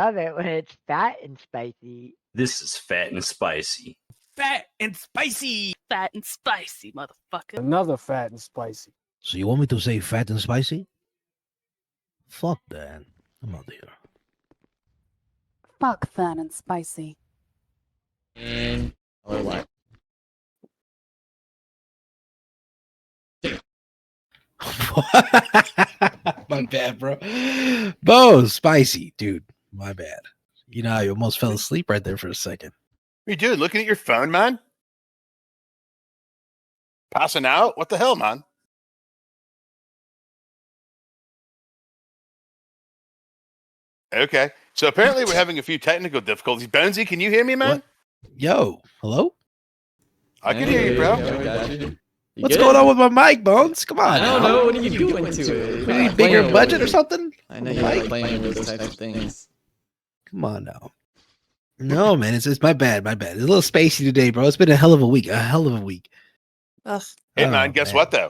Love it when it's fat and spicy. This is fat and spicy. Fat and spicy. Fat and spicy, motherfucker. Another fat and spicy. So you want me to say fat and spicy? Fuck that. I'm out here. Fuck fat and spicy. Or what? My bad, bro. Bo, spicy, dude. My bad. You know, I almost fell asleep right there for a second. What are you doing? Looking at your phone, man? Passing out? What the hell, man? Okay. So apparently we're having a few technical difficulties. Bonesy, can you hear me, man? What? Yo, hello? I can hear you, bro. What's going on with my mic, Bones? Come on. I don't know. What are you doing to it? We need bigger budget or something? I know you like playing with those types of things. Come on now. No, man, it's my bad, my bad. It's a little spacey today, bro. It's been a hell of a week. Ugh. Hey, man, guess what, though?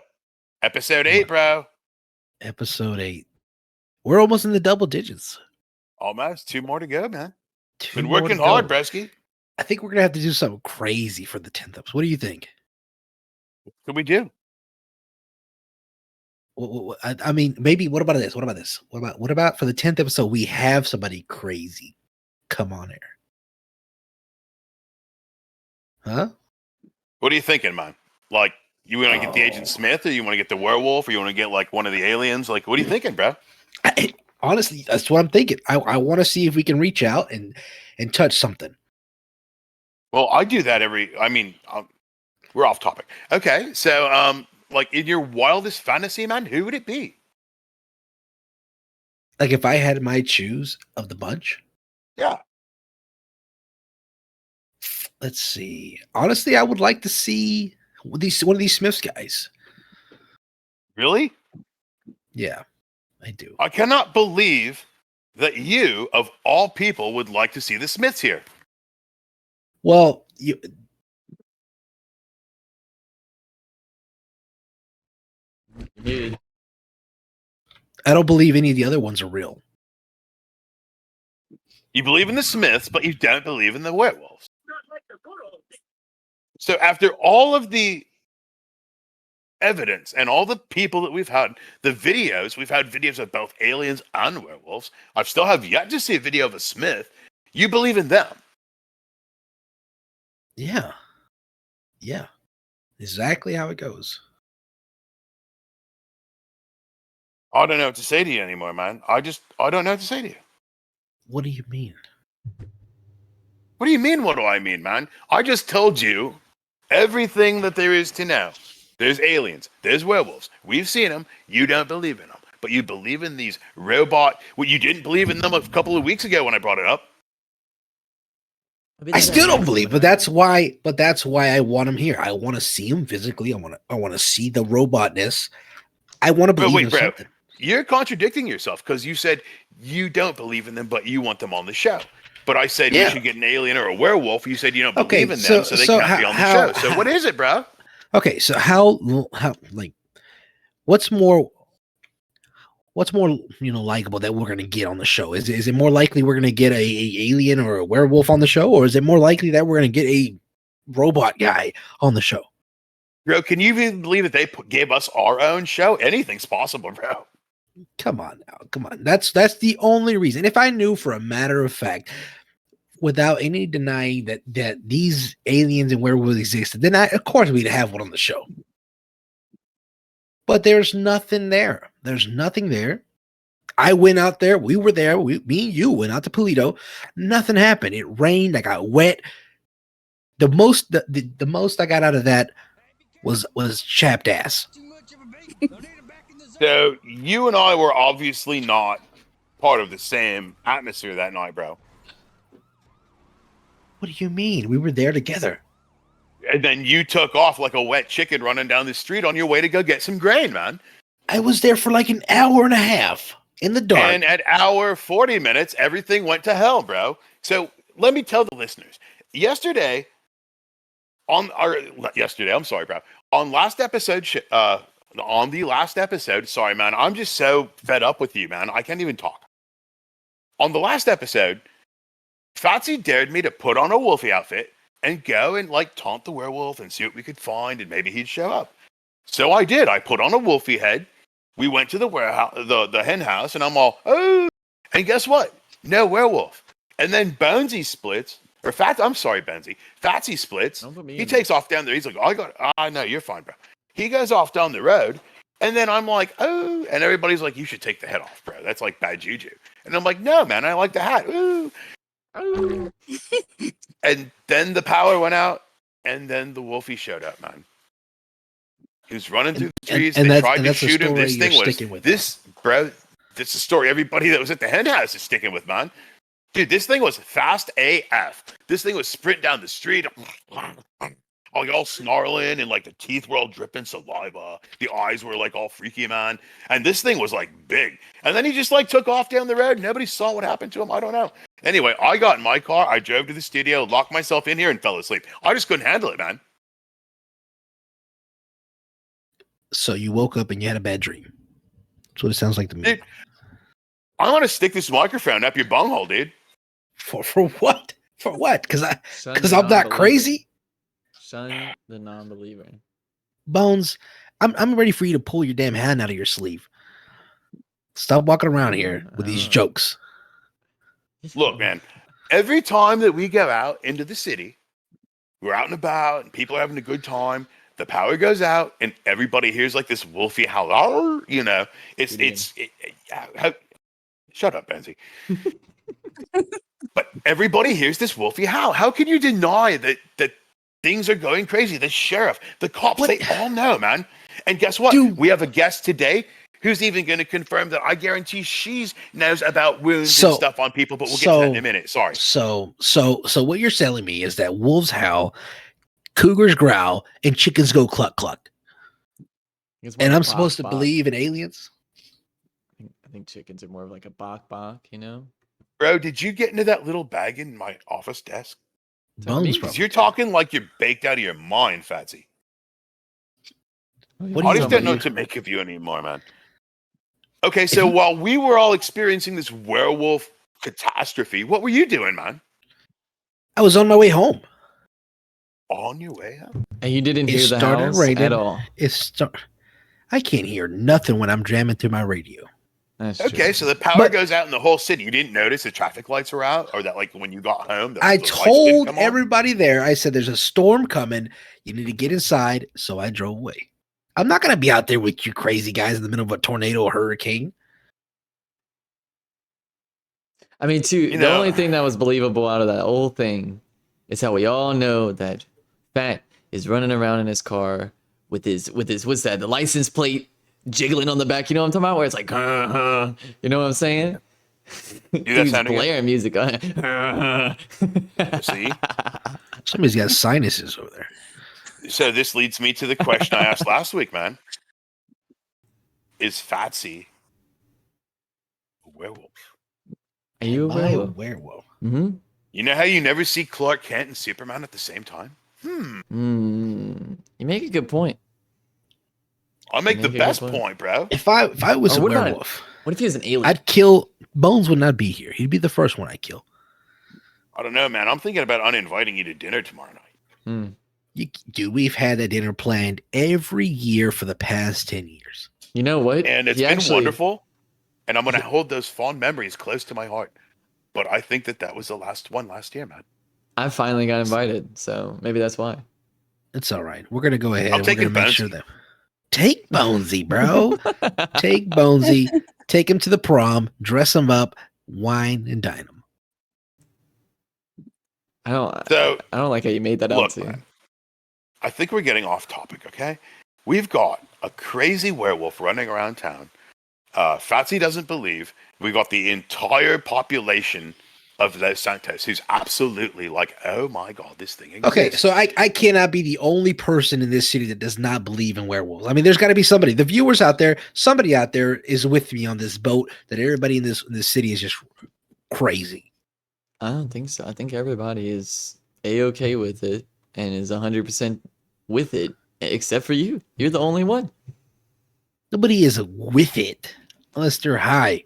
Episode 8, bro. Episode 8. We're almost in the double digits. Almost. 2 more to go, man. Two Been more working to go. hard, Bresky. I think we're going to have to do something crazy for the 10th episode. What do you think? What can we do? I mean, maybe, what about this? What about for the 10th episode, we have somebody crazy come on air? Huh? What are you thinking, man? Like, you want to get the Agent Smith, or you want to get the werewolf, or you want to get, like, one of the aliens? Like, what are you thinking, bro? Honestly, that's what I'm thinking. I want to see if we can reach out and touch something. Well, I do that we're off topic. Okay, so like in your wildest fantasy, man, who would it be? Like if I had my choose of the bunch, Yeah. let's see. Honestly, I would like to see one of these Smiths guys. Really? Yeah, I do. I cannot believe that you, of all people, would like to see the Smiths here. Well, Dude, I don't believe any of the other ones are real. You believe in the Smiths, but you don't believe in the werewolves. So after all of the evidence and all the people that we've had videos of both aliens and werewolves. I still have yet to see a video of a Smith. You believe in them? Yeah. Yeah. Exactly how it goes. I don't know what to say to you anymore, man. I don't know what to say to you. What do you mean? What do you mean, what do I mean, man? I just told you everything that there is to know. There's aliens. There's werewolves. We've seen them. You don't believe in them. But you believe in these robot... Well, you didn't believe in them a couple of weeks ago when I brought it up. I still don't believe, but that's why I want him here. I want to see him physically. I want to see the robotness. I want to believe in something. You're contradicting yourself because you said you don't believe in them, but you want them on the show. But I said we should get an alien or a werewolf. You said you don't believe in them, so they can't be on the show. So what is it, bro? Okay, so how like what's more likable that we're gonna get on the show? Is it more likely we're gonna get a alien or a werewolf on the show, or is it more likely that we're gonna get a robot guy on the show? Bro, can you even believe that they gave us our own show? Anything's possible, bro. Come on now, come on. That's the only reason. If I knew for a matter of fact, without any denying that these aliens and werewolves existed, then of course we'd have one on the show. But there's nothing there. There's nothing there. I went out there. We were there. Me and you went out to Polito. Nothing happened. It rained. I got wet. The most I got out of that was chapped ass. So you and I were obviously not part of the same atmosphere that night, bro. What do you mean? We were there together. And then you took off like a wet chicken running down the street on your way to go get some grain, man. I was there for like an hour and a half in the dark. And at hour 40 minutes, everything went to hell, bro. So let me tell the listeners. I'm sorry, bro. On the last episode, sorry, man, I'm just so fed up with you, man. I can't even talk. On the last episode, Fatsy dared me to put on a Wolfie outfit and go and like taunt the werewolf and see what we could find, and maybe he'd show up. So I did. I put on a Wolfie head. We went to the warehouse, the hen house, and I'm all, oh, and guess what? No werewolf. And then Bonesy splits, or Fatsy splits. He takes off down there. He's like, no, you're fine, bro. He goes off down the road, and then I'm like, oh, and everybody's like, you should take the head off, bro. That's like bad juju. And I'm like, no, man, I like the hat. Ooh. And then the power went out, and then the Wolfie showed up, man. He was running through the trees. They tried to shoot him. This thing was bro. This is a story everybody that was at the hen house is sticking with, man. Dude, this thing was fast AF. This thing was sprint down the street, all snarling, and like the teeth were all dripping saliva. The eyes were like all freaky, man. And this thing was like big. And then he just like took off down the road. Nobody saw what happened to him. I don't know. Anyway, I got in my car. I drove to the studio, locked myself in here, and fell asleep. I just couldn't handle it, man. So you woke up and you had a bad dream. That's what it sounds like to me. Dude, I want to stick this microphone up your bunghole, dude. For what? For what? Because I'm not crazy. Son, the non-believer. Bones, I'm ready for you to pull your damn hand out of your sleeve. Stop walking around here with these jokes. Look, man, every time that we go out into the city, we're out and about, and people are having a good time. The power goes out, and everybody hears like this Wolfie howl. You know, Shut up, Benzie. But everybody hears this Wolfie howl. How can you deny that things are going crazy? The sheriff, the cops, they all know, man. And guess what? Dude. We have a guest today who's even going to confirm that I guarantee she knows about wounds and stuff on people, but we'll get to that in a minute. Sorry. So what you're telling me is that wolves howl, cougars growl, and chickens go cluck cluck. And I'm supposed to believe in aliens? I think chickens are more of like a bok bok, you know? Bro, did you get into that little bag in my office desk? Bones, me? probably. Because you're talking like you're baked out of your mind, Fatsy. What I do you just know don't know about what to make of you anymore, man. Okay, so while we were all experiencing this werewolf catastrophe, what were you doing, man? I was on my way home. On your way out? And you didn't It hear the started howls raining. at all. I can't hear nothing when I'm jamming through my radio. That's Okay, true. so the power goes out in the whole city. You didn't notice the traffic lights were out, or that like when you got home, I the lights didn't told come on? everybody there, I said, there's a storm coming. You need to get inside. So I drove away. I'm not going to be out there with you crazy guys in the middle of a tornado or hurricane. I mean, the only thing that was believable out of that whole thing is how we all know that Phat is running around in his car with his what's that? The license plate jiggling on the back. You know what I'm talking about? Where it's like, you know what I'm saying? Do that He's sound again? blaring music on. See? Somebody's got sinuses over there. So this leads me to the question I asked last week, man. Is Fatsy a werewolf? Are you a Am I a werewolf? werewolf? Mm-hmm. You know how you never see Clark Kent and Superman at the same time? You make a good point. I'll make the Make a good best point. point, bro. If I was Or a what about- werewolf, What if he was an alien? I'd kill. Bones would not be here. He'd be the first one I kill. I don't know, man. I'm thinking about uninviting you to dinner tomorrow night. Dude, we've had that dinner planned every year for the past 10 years. You know what? And it's He been actually- wonderful. And I'm going to hold those fond memories close to my heart. But I think that was the last one last year, man. I finally got invited, so maybe that's why. It's all right. We're going to go ahead I'm and we're going taking to make sure Bonesy. that. Take Bonesy, bro. Take Bonesy. Take him to the prom. Dress him up. Wine and dine him. I don't So, like how you made that out look, too. man, I think we're getting off topic, okay? We've got a crazy werewolf running around town. Fatsy doesn't believe. We've got the entire population of Los Santos who's absolutely like, oh my God, this thing exists. Okay, so I cannot be the only person in this city that does not believe in werewolves. I mean, there's got to be somebody. The viewers out there, somebody out there is with me on this boat that everybody in this city is just crazy. I don't think so. I think everybody is A-okay with it and is 100% with it, except for you. You're the only one. Nobody is with it unless they're high.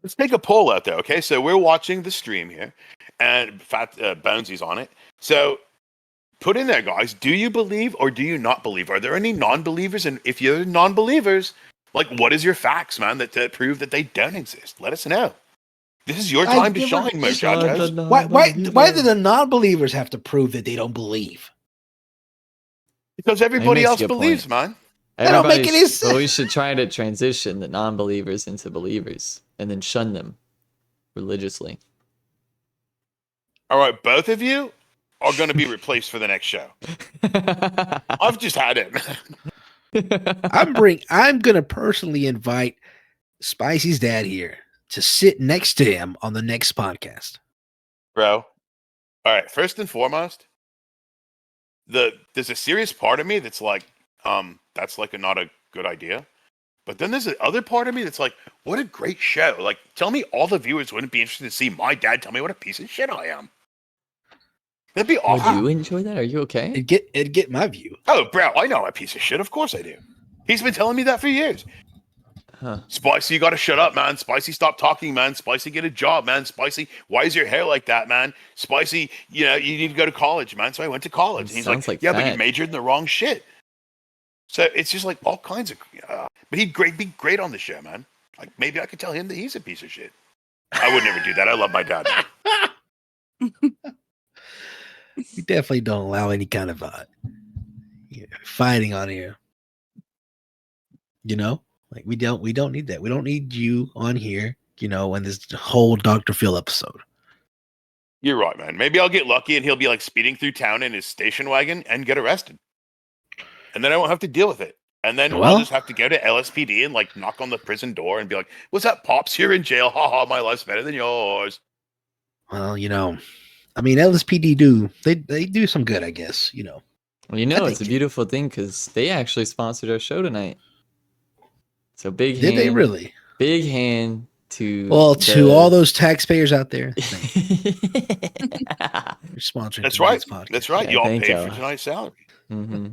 Let's take a poll out there, okay? So we're watching the stream here, and Bonesy's on it. So put in there, guys. Do you believe or do you not believe? Are there any non-believers? And if you're non-believers, like, what is your facts, man, that prove that they don't exist? Let us know. This is your time to shine, muchachos. Why do the non-believers have to prove that they don't believe? Because everybody makes a else good believes, point. man. That don't make Everybody any sh- well, we sense. should try to transition the non-believers into believers and then shun them religiously. All right, both of you are going to be replaced for the next show. I've just had it, man. I'm gonna personally invite Spicy's dad here to sit next to him on the next podcast. Bro. All right, first and foremost, there's a serious part of me that's like, that's like not a good idea. But then there's the other part of me that's like, what a great show. Like, tell me all the viewers wouldn't be interested to see my dad tell me what a piece of shit I am. That'd be Would awesome. you enjoy that? Are you okay? It'd get my view. Oh, bro, I know I'm a piece of shit. Of course I do. He's been telling me that for years. Huh. Spicy, you got to shut up, man. Spicy, stop talking, man. Spicy, get a job, man. Spicy, why is your hair like that, man? Spicy, you need to go to college, man. So I went to college. And he's Sounds like yeah, but you Phat. majored in the wrong shit. So it's just like all kinds of. But he'd be great on the show, man. Like maybe I could tell him that he's a piece of shit. I would never do that. I love my dad. We definitely don't allow any kind of fighting on here. You know, like we don't need that. We don't need you on here in this whole Dr. Phil episode. You're right, man. Maybe I'll get lucky and he'll be like speeding through town in his station wagon and get arrested. And then I won't have to deal with it. And then I'll just have to go to LSPD and like knock on the prison door and be like, "What's up, Pops? You're in jail. Ha, my life's better than yours." Well, LSPD they do some good, I guess. Well, I it's a beautiful thing because they actually sponsored our show tonight. So Did they really? Big hand to to all those taxpayers out there. You're sponsoring. That's right. Podcast. That's right. Yeah, Y'all thank paid y'all. for tonight's salary. Mm-hmm.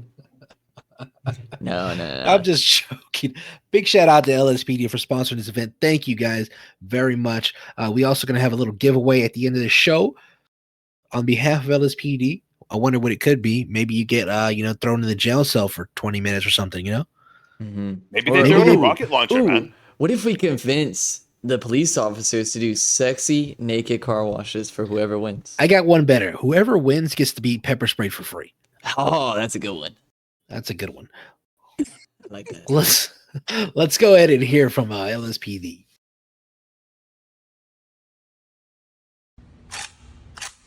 No. I'm just joking. Big shout out to LSPD for sponsoring this event. Thank you guys very much. We also going to have a little giveaway at the end of the show on behalf of LSPD. I wonder what it could be. Maybe you get thrown in the jail cell for 20 minutes or something. Mm-hmm. Maybe they throw in a rocket launcher, man. What if we convince the police officers to do sexy naked car washes for whoever wins? I got one better. Whoever wins gets to be pepper sprayed for free. Oh, that's a good one. That's a good one. I like that. Let's go ahead and hear from LSPD.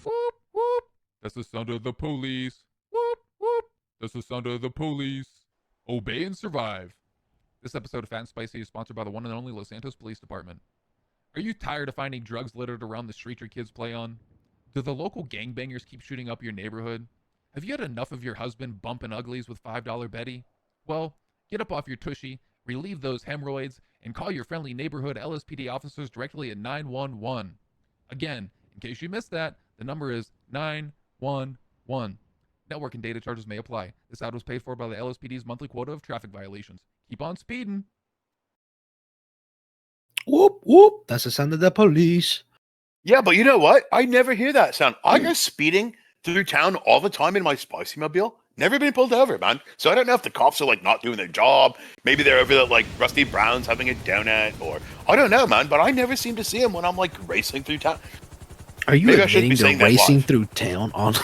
Whoop, whoop. That's the sound of the police. Whoop, whoop. That's the sound of the police. Obey and survive. This episode of Fat and Spicy is sponsored by the one and only Los Santos Police Department. Are you tired of finding drugs littered around the street your kids play on? Do the local gangbangers keep shooting up your neighborhood? Have you had enough of your husband bumping uglies with $5 Betty? Well, get up off your tushy, relieve those hemorrhoids, and call your friendly neighborhood LSPD officers directly at 911. Again, in case you missed that, the number is 911. Network and data charges may apply. This ad was paid for by the LSPD's monthly quota of traffic violations. Keep on speeding. Whoop, whoop. That's the sound of the police. Yeah, but you know what? I never hear that sound. I go speeding through town all the time in my Spicy Mobile. Never been pulled over, man. So I don't know if the cops are like not doing their job. Maybe they're over at like Rusty Brown's having a donut, or I don't know, man. But I never seem to see them when I'm like racing through town. Are you Maybe I shouldn't admitting be to saying that racing live. through town on?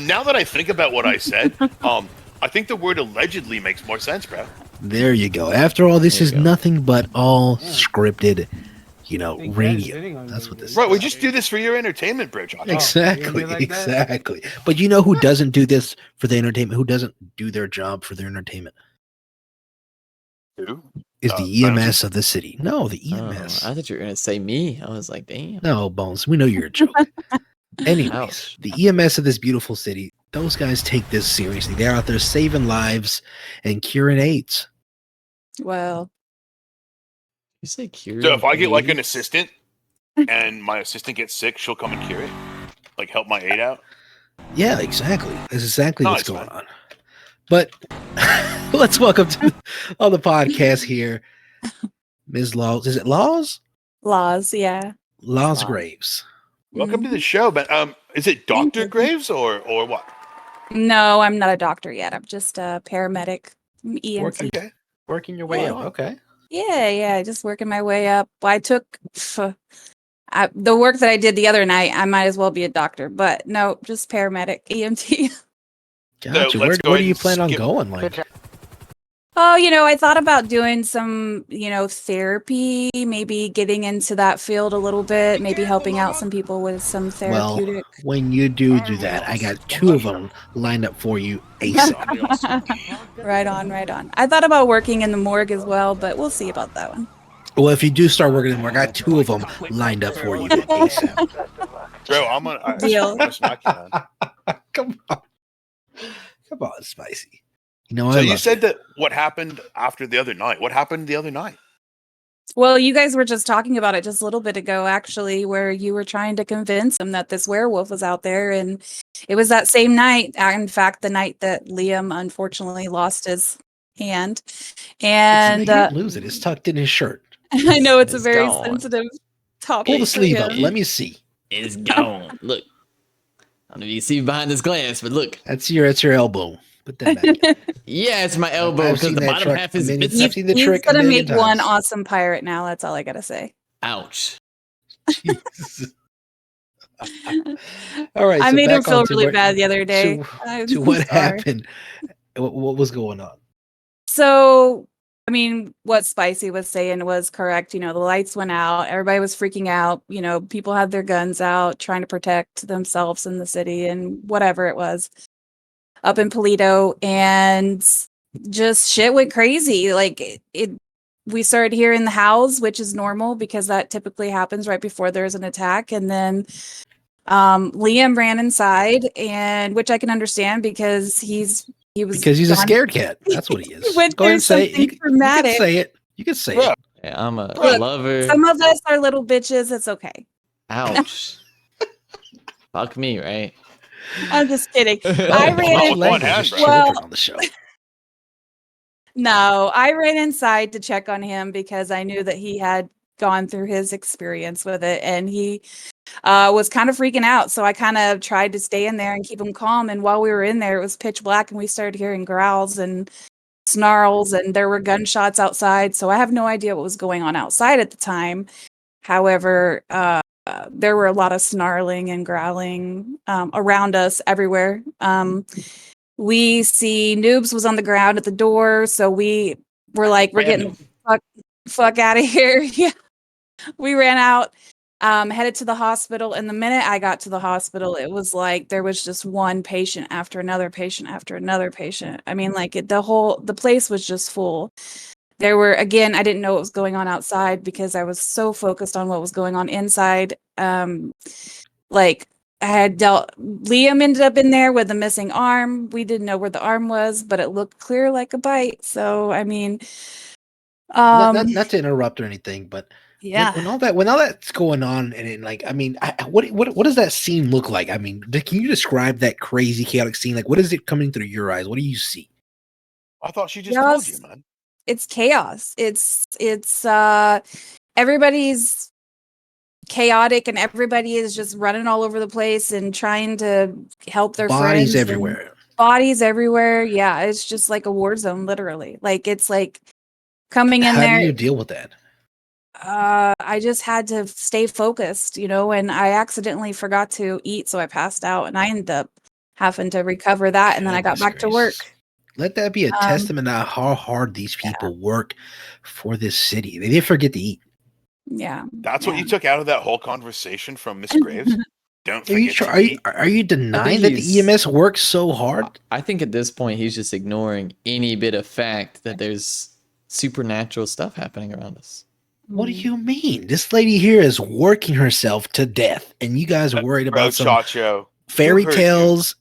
Now that I think about what I said, I think the word allegedly makes more sense, bro. There you go. After all, this There is you go. nothing but all scripted, radio. That's what this Right, is. we just do this for your entertainment, bro, Josh. Exactly, exactly. But you know who doesn't do this for the entertainment? Who doesn't do their job for their entertainment? Who? Is the EMS of the city. No, the Oh, EMS. I thought you were gonna say me. I was like, damn. No, Bones. We know you're a joke. Anyways, Ouch. the EMS of this beautiful city, those guys take this seriously. They're out there saving lives and curing AIDS. Well, You say cure? So if I get like an AIDS? assistant and my assistant gets sick, she'll come and cure it? Like help my aid out? Yeah, exactly. That's exactly what's Nice, going man. on. But let's welcome to on the podcast here, Ms. Laws. Is it Laws? laws, yeah. Laws Laws. Graves. Welcome to the show, but is it Thank Dr. you. Graves or what? No, I'm not a doctor yet. I'm just a paramedic. I'm EMT. Okay. Working your way way up. up. Okay. Yeah, just working my way up. I took the work that I did the other night. I might as well be a doctor, but no, just paramedic, EMT. Gotcha. let's go Where ahead do you and plan on skip- going? Like, Oh, I thought about doing some, therapy, maybe getting into that field a little bit, maybe helping out some people with some well, therapeutic. when you do that, I got two of them lined up for you ASAP. Right on. I thought about working in the morgue as well, but we'll see about that one. Well, if you do start working in the morgue, I got two of them lined up for you ASAP. Bro, I'm gonna Deal. smack you, man. Come on, Spicy. So I you love said that what happened after the other night? What happened the other night? Well, you guys were just talking about it just a little bit ago, actually, where you were trying to convince them that this werewolf was out there. And it was that same night, in fact, the night that Liam unfortunately lost his hand. And He didn't lose it. It's tucked in his shirt. I know it's a It's very gone. sensitive topic. Pull the for sleeve up. him. Let me see. It's gone. Look. I don't know if you can see behind this glass, but look. That's your elbow. Put that back. Yeah, it's my elbow I've because seen the that bottom truck half is many missing. I've seen the He's trick a gonna million make one times. awesome pirate now. That's all I gotta say. Ouch. Jesus. All right. I so made him back feel on to really what- bad the other day. To I'm what sorry. happened? What was going on? So mean, what Spicy was saying was correct. The lights went out. Everybody was freaking out. People had their guns out trying to protect themselves in the city and whatever it was up in Polito. And just shit went crazy. Like we started hearing the howls, which is normal because that typically happens right before there's an attack. And then Liam ran inside, and which I can understand because he's a scared cat. That's what he is. went Go ahead through and say it. something traumatic. You can say it. You can say Yeah. it. Yeah, I'm a Look, lover. Some of us are little bitches. It's okay. Ouch. Fuck me, right? I'm just kidding. I I Not ran with in. one hand, bro. Well- on the show. No, I ran inside to check on him because I knew that he had gone through his experience with it, and he was kind of freaking out. So I kind of tried to stay in there and keep him calm. And while we were in there, it was pitch black, and we started hearing growls and snarls, and there were gunshots outside. So I have no idea what was going on outside at the time. However, there were a lot of snarling and growling around us everywhere. We see Noobs was on the ground at the door, so we were like, we're getting fuck out of here. Yeah. We ran out, headed to the hospital, and the minute I got to the hospital, it was like there was just one patient after another patient after another patient. I mean, like the place was just full. There were, again, I didn't know what was going on outside because I was so focused on what was going on inside. Like I had Liam ended up in there with a missing arm. We didn't know where the arm was, but it looked clear like a bite. So, I mean, not to interrupt or anything, but yeah. when all that's going on, and like, I mean, what does that scene look like? I mean, can you describe that crazy, chaotic scene? Like, what is it coming through your eyes? What do you see? I thought she just told you, man. It's chaos. It's everybody's chaotic, and everybody is just running all over the place and trying to help their Bodies friends. everywhere. Bodies everywhere. Yeah, it's just like a war zone, literally. Like it's like coming in there. How do you deal with that? I just had to stay focused, and I accidentally forgot to eat, so I passed out, and I ended up having to recover that, and then I got back to work. Let that be a testament to how hard these people work for this city. They didn't forget to eat. Yeah. That's what you took out of that whole conversation from Miss Graves? Don't Are you forget sure? to eat. Are you denying that the EMS works so hard? I think at this point he's just ignoring any bit of fact that there's supernatural stuff happening around us. What do you mean? This lady here is working herself to death, and you guys are worried about some Chacho, fairy who hurt tales.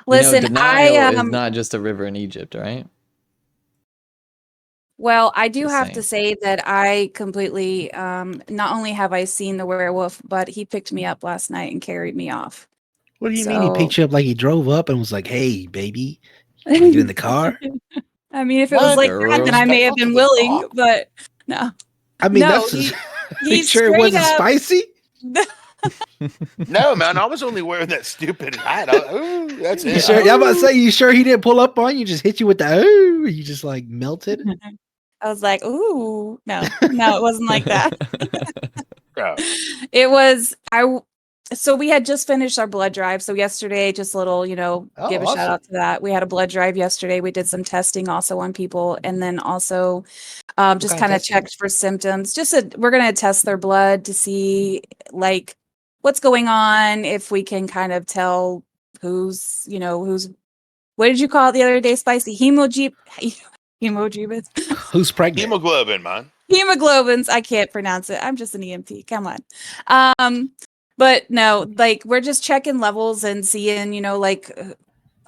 Listen, denial is not just a river in Egypt, right? Well, I do Just have saying. to say that I completely, not only have I seen the werewolf, but he picked me up last night and carried me off. What do you mean? He picked you up like he drove up and was like, "Hey, baby, can we get in the car?" I mean, if it was like that, then I may have been willing, but no. I mean, No, that's he's sure it straight wasn't up- spicy. No, man, I was only wearing that stupid hat. Ooh, that's You it. sure? I'm about to say, you sure he didn't pull up on you? Just hit you with the ooh? You just like melted. I was like, ooh, no, it wasn't like that. Oh. It was, so we had just finished our blood drive. So yesterday, just a little, give a shout out to that. We had a blood drive yesterday. We did some testing also on people, and then also just kind of checked for symptoms. We're going to test their blood to see like what's going on, if we can kind of tell who's, what did you call it the other day, Spicy? Hemoglobins. Who's pregnant? Hemoglobin, man. Hemoglobins. I can't pronounce it. I'm just an EMT. Come on. But no, like we're just checking levels and seeing, like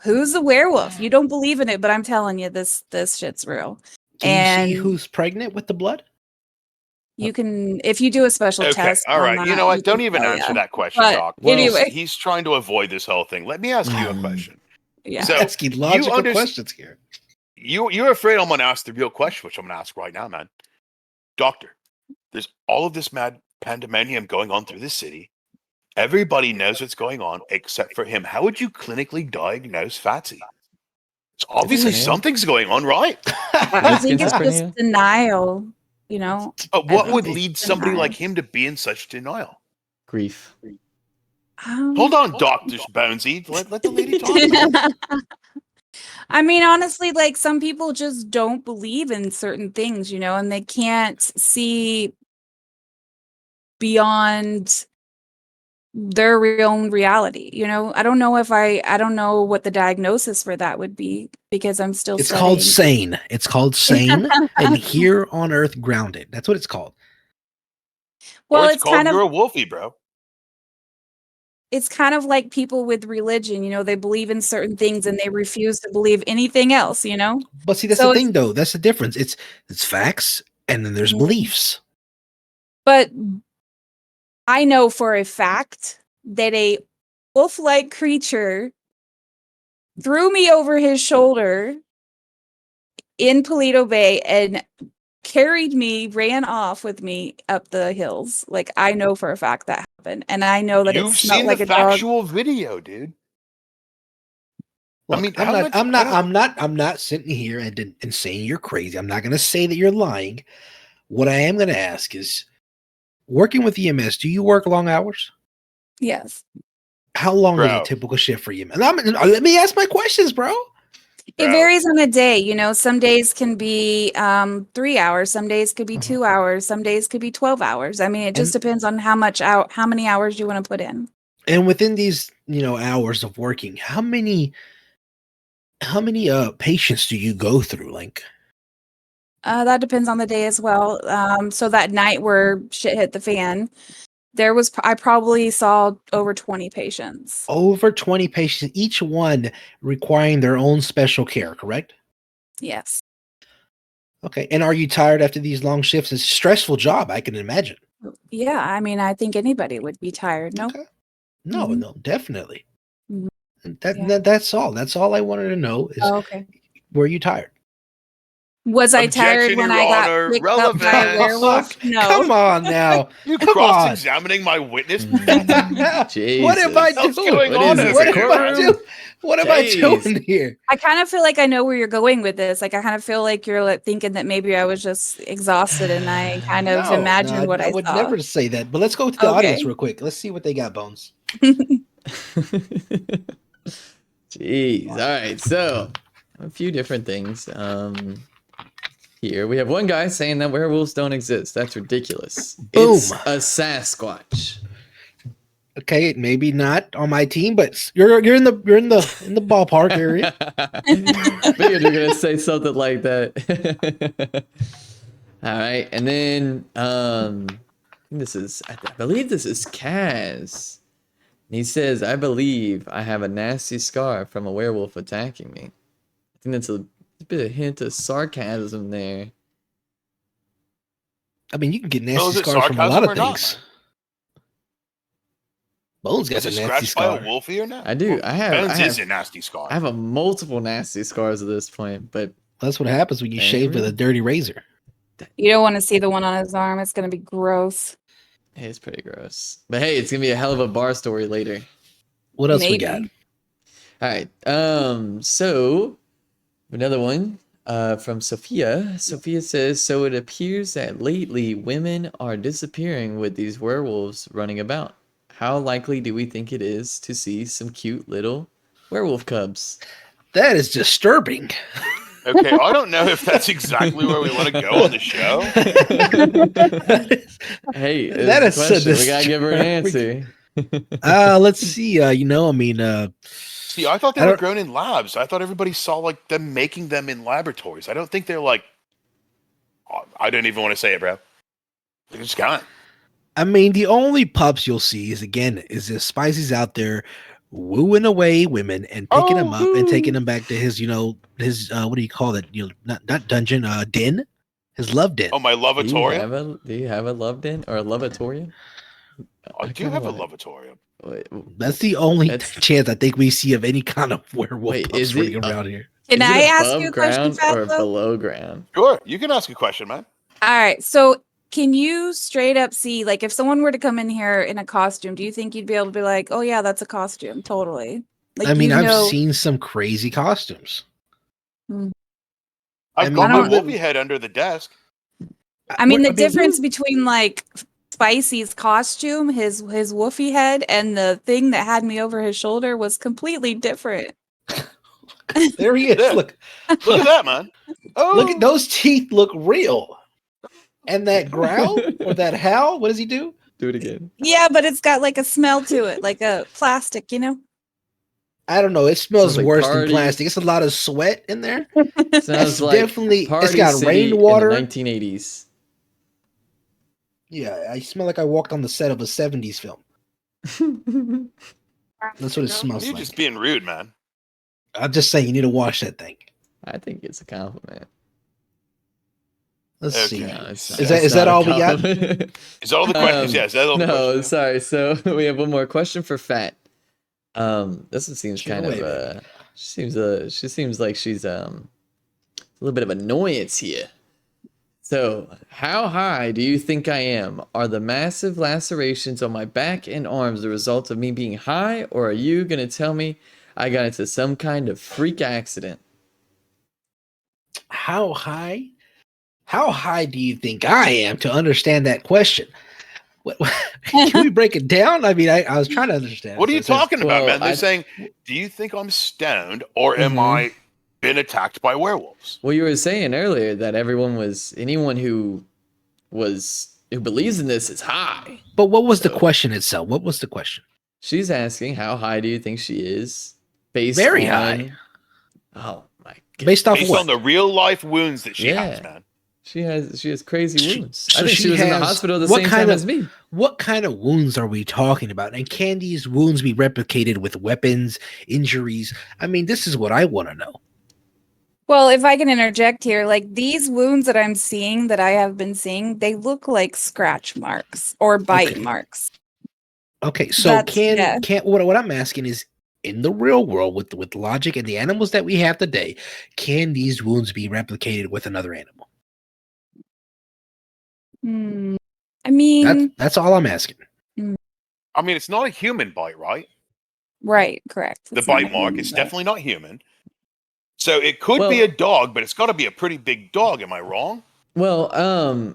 who's the werewolf? You don't believe in it, but I'm telling you, this shit's real. Can you see who's pregnant with the blood? You can, if you do a special test. All right. You know what? Don't even answer that question, Doc. Anyway, he's trying to avoid this whole thing. Let me ask you a question. Yeah. So asking logical questions here. You're afraid I'm going to ask the real question, which I'm going to ask right now, man. Doctor, there's all of this mad pandemonium going on through the city. Everybody knows what's going on except for him. How would you clinically diagnose Fatsy? So obviously something's going on, right? I think it's just denial, But what would lead somebody like him to be in such denial? Grief. Hold on, Dr. Bonesy. Let the lady talk. I mean, honestly, like some people just don't believe in certain things, you know, and they can't see beyond their own reality, you know. I don't know if I don't know what the diagnosis for that would be because I'm still It's called studying. sane. It's called sane and here on earth grounded. That's what it's called. Well, Or it's it's called kind of you're a wolfie, bro. it's kind of like people with religion, you know, they believe in certain things and they refuse to believe anything else, you know? But see, that's So the it's thing though. That's the difference. It's facts and then there's Mhm. beliefs. But I know for a fact that a wolf-like creature threw me over his shoulder in Paleto Bay and carried me, ran off with me up the hills. Like I know for a fact that happened, and I know that it You've smelled seen like the a dog. factual video, dude. Look, I mean, I'm how not, much? I'm I not, don't. I'm not sitting here and saying you're crazy. I'm not going to say that you're lying. What I am going to ask is, working with EMS, do you work long hours? Yes. How long is a Bro. typical shift for you? Let me ask my questions, bro. It Bro. varies on a day, you know. Some days can be 3 hours, some days could be 2 hours, some days could be 12 hours. I mean, it just And depends on how many hours you want to put in. and within these, hours of working, how many patients do you go through? Like That depends on the day as well. So that night where shit hit the fan, I probably saw over 20 patients. over 20 patients, each one requiring their own special care, correct? Yes. Okay. And are you tired after these long shifts? It's a stressful job, I can imagine. Yeah, I mean, I think anybody would be tired, no? Okay. No, Mhm. no, definitely. Mhm. That, Yeah. that's all. That's all I wanted to know is, Oh, okay. were you tired? Was I tired Objection, when Your I got Honor. picked up by a Relevant. werewolf? No. Come on now. You Come on. cross-examining my witness? What am I Jesus. What's doing? going What on is this, over a here, man? courtroom? What am I Jeez. doing here? I kind of feel like I know where you're going with this. Like, I kind of feel like you're like thinking that maybe I was just exhausted and I kind of No, imagined what I I would saw. never say that. But let's go to the Okay. audience real quick. Let's see what they got, Bones. Jeez. All right. So, a few different things. Here we have one guy saying that werewolves don't exist. That's ridiculous. It's Boom. a Sasquatch. Okay, maybe not on my team, but you're in the ballpark area. Figured you're gonna say something like that. All right, and then I believe this is Kaz. He says, "I believe I have a nasty scar from a werewolf attacking me." I think that's a bit of hint of sarcasm there. I mean, you can get Well, nasty is it scars from a lot sarcasm of or not, things. man? Bones got Was a it nasty scratched by scar. a wolfie or not? I do. Bones is a nasty scar. I have a multiple nasty scars at this point, but That's what happens when you Dang, shave with a really? dirty razor. You don't want to see the one on his arm. It's going to be gross. hey, it's pretty gross. But hey, it's gonna be a hell of a bar story later. What else we Maybe. got? All right. So another one from Sophia. Sophia says, "So it appears that lately women are disappearing with these werewolves running about. How likely do we think it is to see some cute little werewolf cubs?" That is disturbing. Okay, I don't know if that's exactly where we want to go on the show. Hey, That it's a is so question. We gotta give her an disturbing. answer. Let's see. See, I thought they I were don't- grown in labs. I thought everybody saw like them making them in laboratories. I don't think they're like. I don't even want to say it, bro. They're just gone. I mean, the only pups you'll see is if Spicy's out there wooing away women and picking them up and taking them back to his, his what do you call that? Not dungeon, den, his love den. Oh, my Do you lavatorium. have a love den or a lavatorium? I do kinda have a wanna- lavatorium. Wait, That's the only That's- chance I think we see of any kind of werewolf Wait, pups is it running around here. Can is I it ask above you a question, ground or Fatso? below ground? Sure, you can ask a question, man. All right. So can you straight up see, like, if someone were to come in here in a costume, do you think you'd be able to be like, oh, yeah, that's a costume? Totally. Like, I mean, you I've know, seen some crazy costumes. I've mean, got my what- wolfie head under the desk. I mean, the What- difference between like Spicy's costume, his woofy head, and the thing that had me over his shoulder was completely different. There he is. Yeah. Look, Look at that, man. Oh, look at those teeth. Look real. And that growl or that howl. What does he do? Do it again. Yeah, but it's got like a smell to it, like a plastic, you know? I don't know. It smells Smells like worse than party. plastic. It's a lot of sweat in there. Sounds That's like definitely. It's Party got City rainwater. in the 1980s. Yeah, I smell like I walked on the set of a 70s film. That's what it smells you're like. just being rude, man. I'm just saying, you need to wash that thing. I think it's a compliment. Let's Okay. see. No, it's not- Is that- it's is that not a all we got? compliment. Is that all the questions? Yeah, is that all the No, questions? sorry. So we have one more question for Phat. This one seems Shoot kind away, of she seems like she's a little bit of annoyance here. So, how high do you think I am? Are the massive lacerations on my back and arms the result of me being high, or are you gonna tell me I got into some kind of freak accident? How high? How high do you think I am to understand that question? Can we break it down? I mean, I was trying to understand. What are So you it says- talking about, well, man? They're I- saying, do you think I'm stoned or am Mhm. I been attacked by werewolves? Well, you were saying earlier that anyone who believes in this is high. But what was the So- question itself? What was the question? She's asking how high do you think she is based Very on high. Oh my god. Based off Based what? on the real life wounds that she has, Yeah. man. She has crazy wounds. I so think she she was in the has- hospital at the what same kind time of- as me. What kind of wounds are we talking about? And can these wounds be replicated with weapons, injuries? I mean, this is what I want to know. Well, if I can interject here, like these wounds that I'm seeing, that I have been seeing, they look like scratch marks or bite Okay. marks. Okay, so That's- can yeah. what I'm asking is, in the real world with logic and the animals that we have today, can these wounds be replicated with another animal? I mean, That's all I'm asking. I mean, it's not a human bite, right? right, correct. The It's not bite a mark human is bite. definitely not human. So it could be Well- a dog, but it's got to be a pretty big dog. Am I wrong? Well,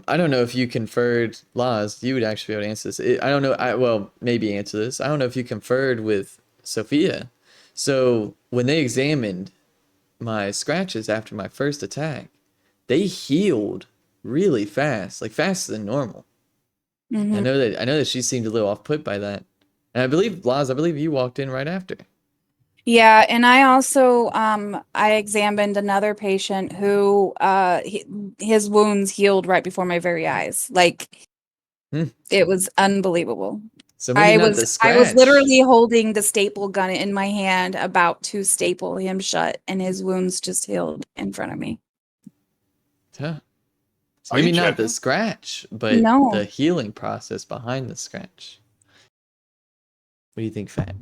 I don't know if you conferred, Laz, you would actually be able to answer this. I don't know. Maybe answer this. I don't know if you conferred with Sophia. So when they examined my scratches after my first attack, they healed really fast, like faster than normal. Mhm. I know that she seemed a little off put by that. And I believe, Laz, you walked in right after. Yeah, and I also I examined another patient who his wounds healed right before my very eyes. Like it was unbelievable. So maybe not the I scratch. was literally holding the staple gun in my hand about to staple him shut, and his wounds just healed in front of me. Huh. So Are you maybe not joking? the scratch, but No. the healing process behind the scratch. What do you think, Phat?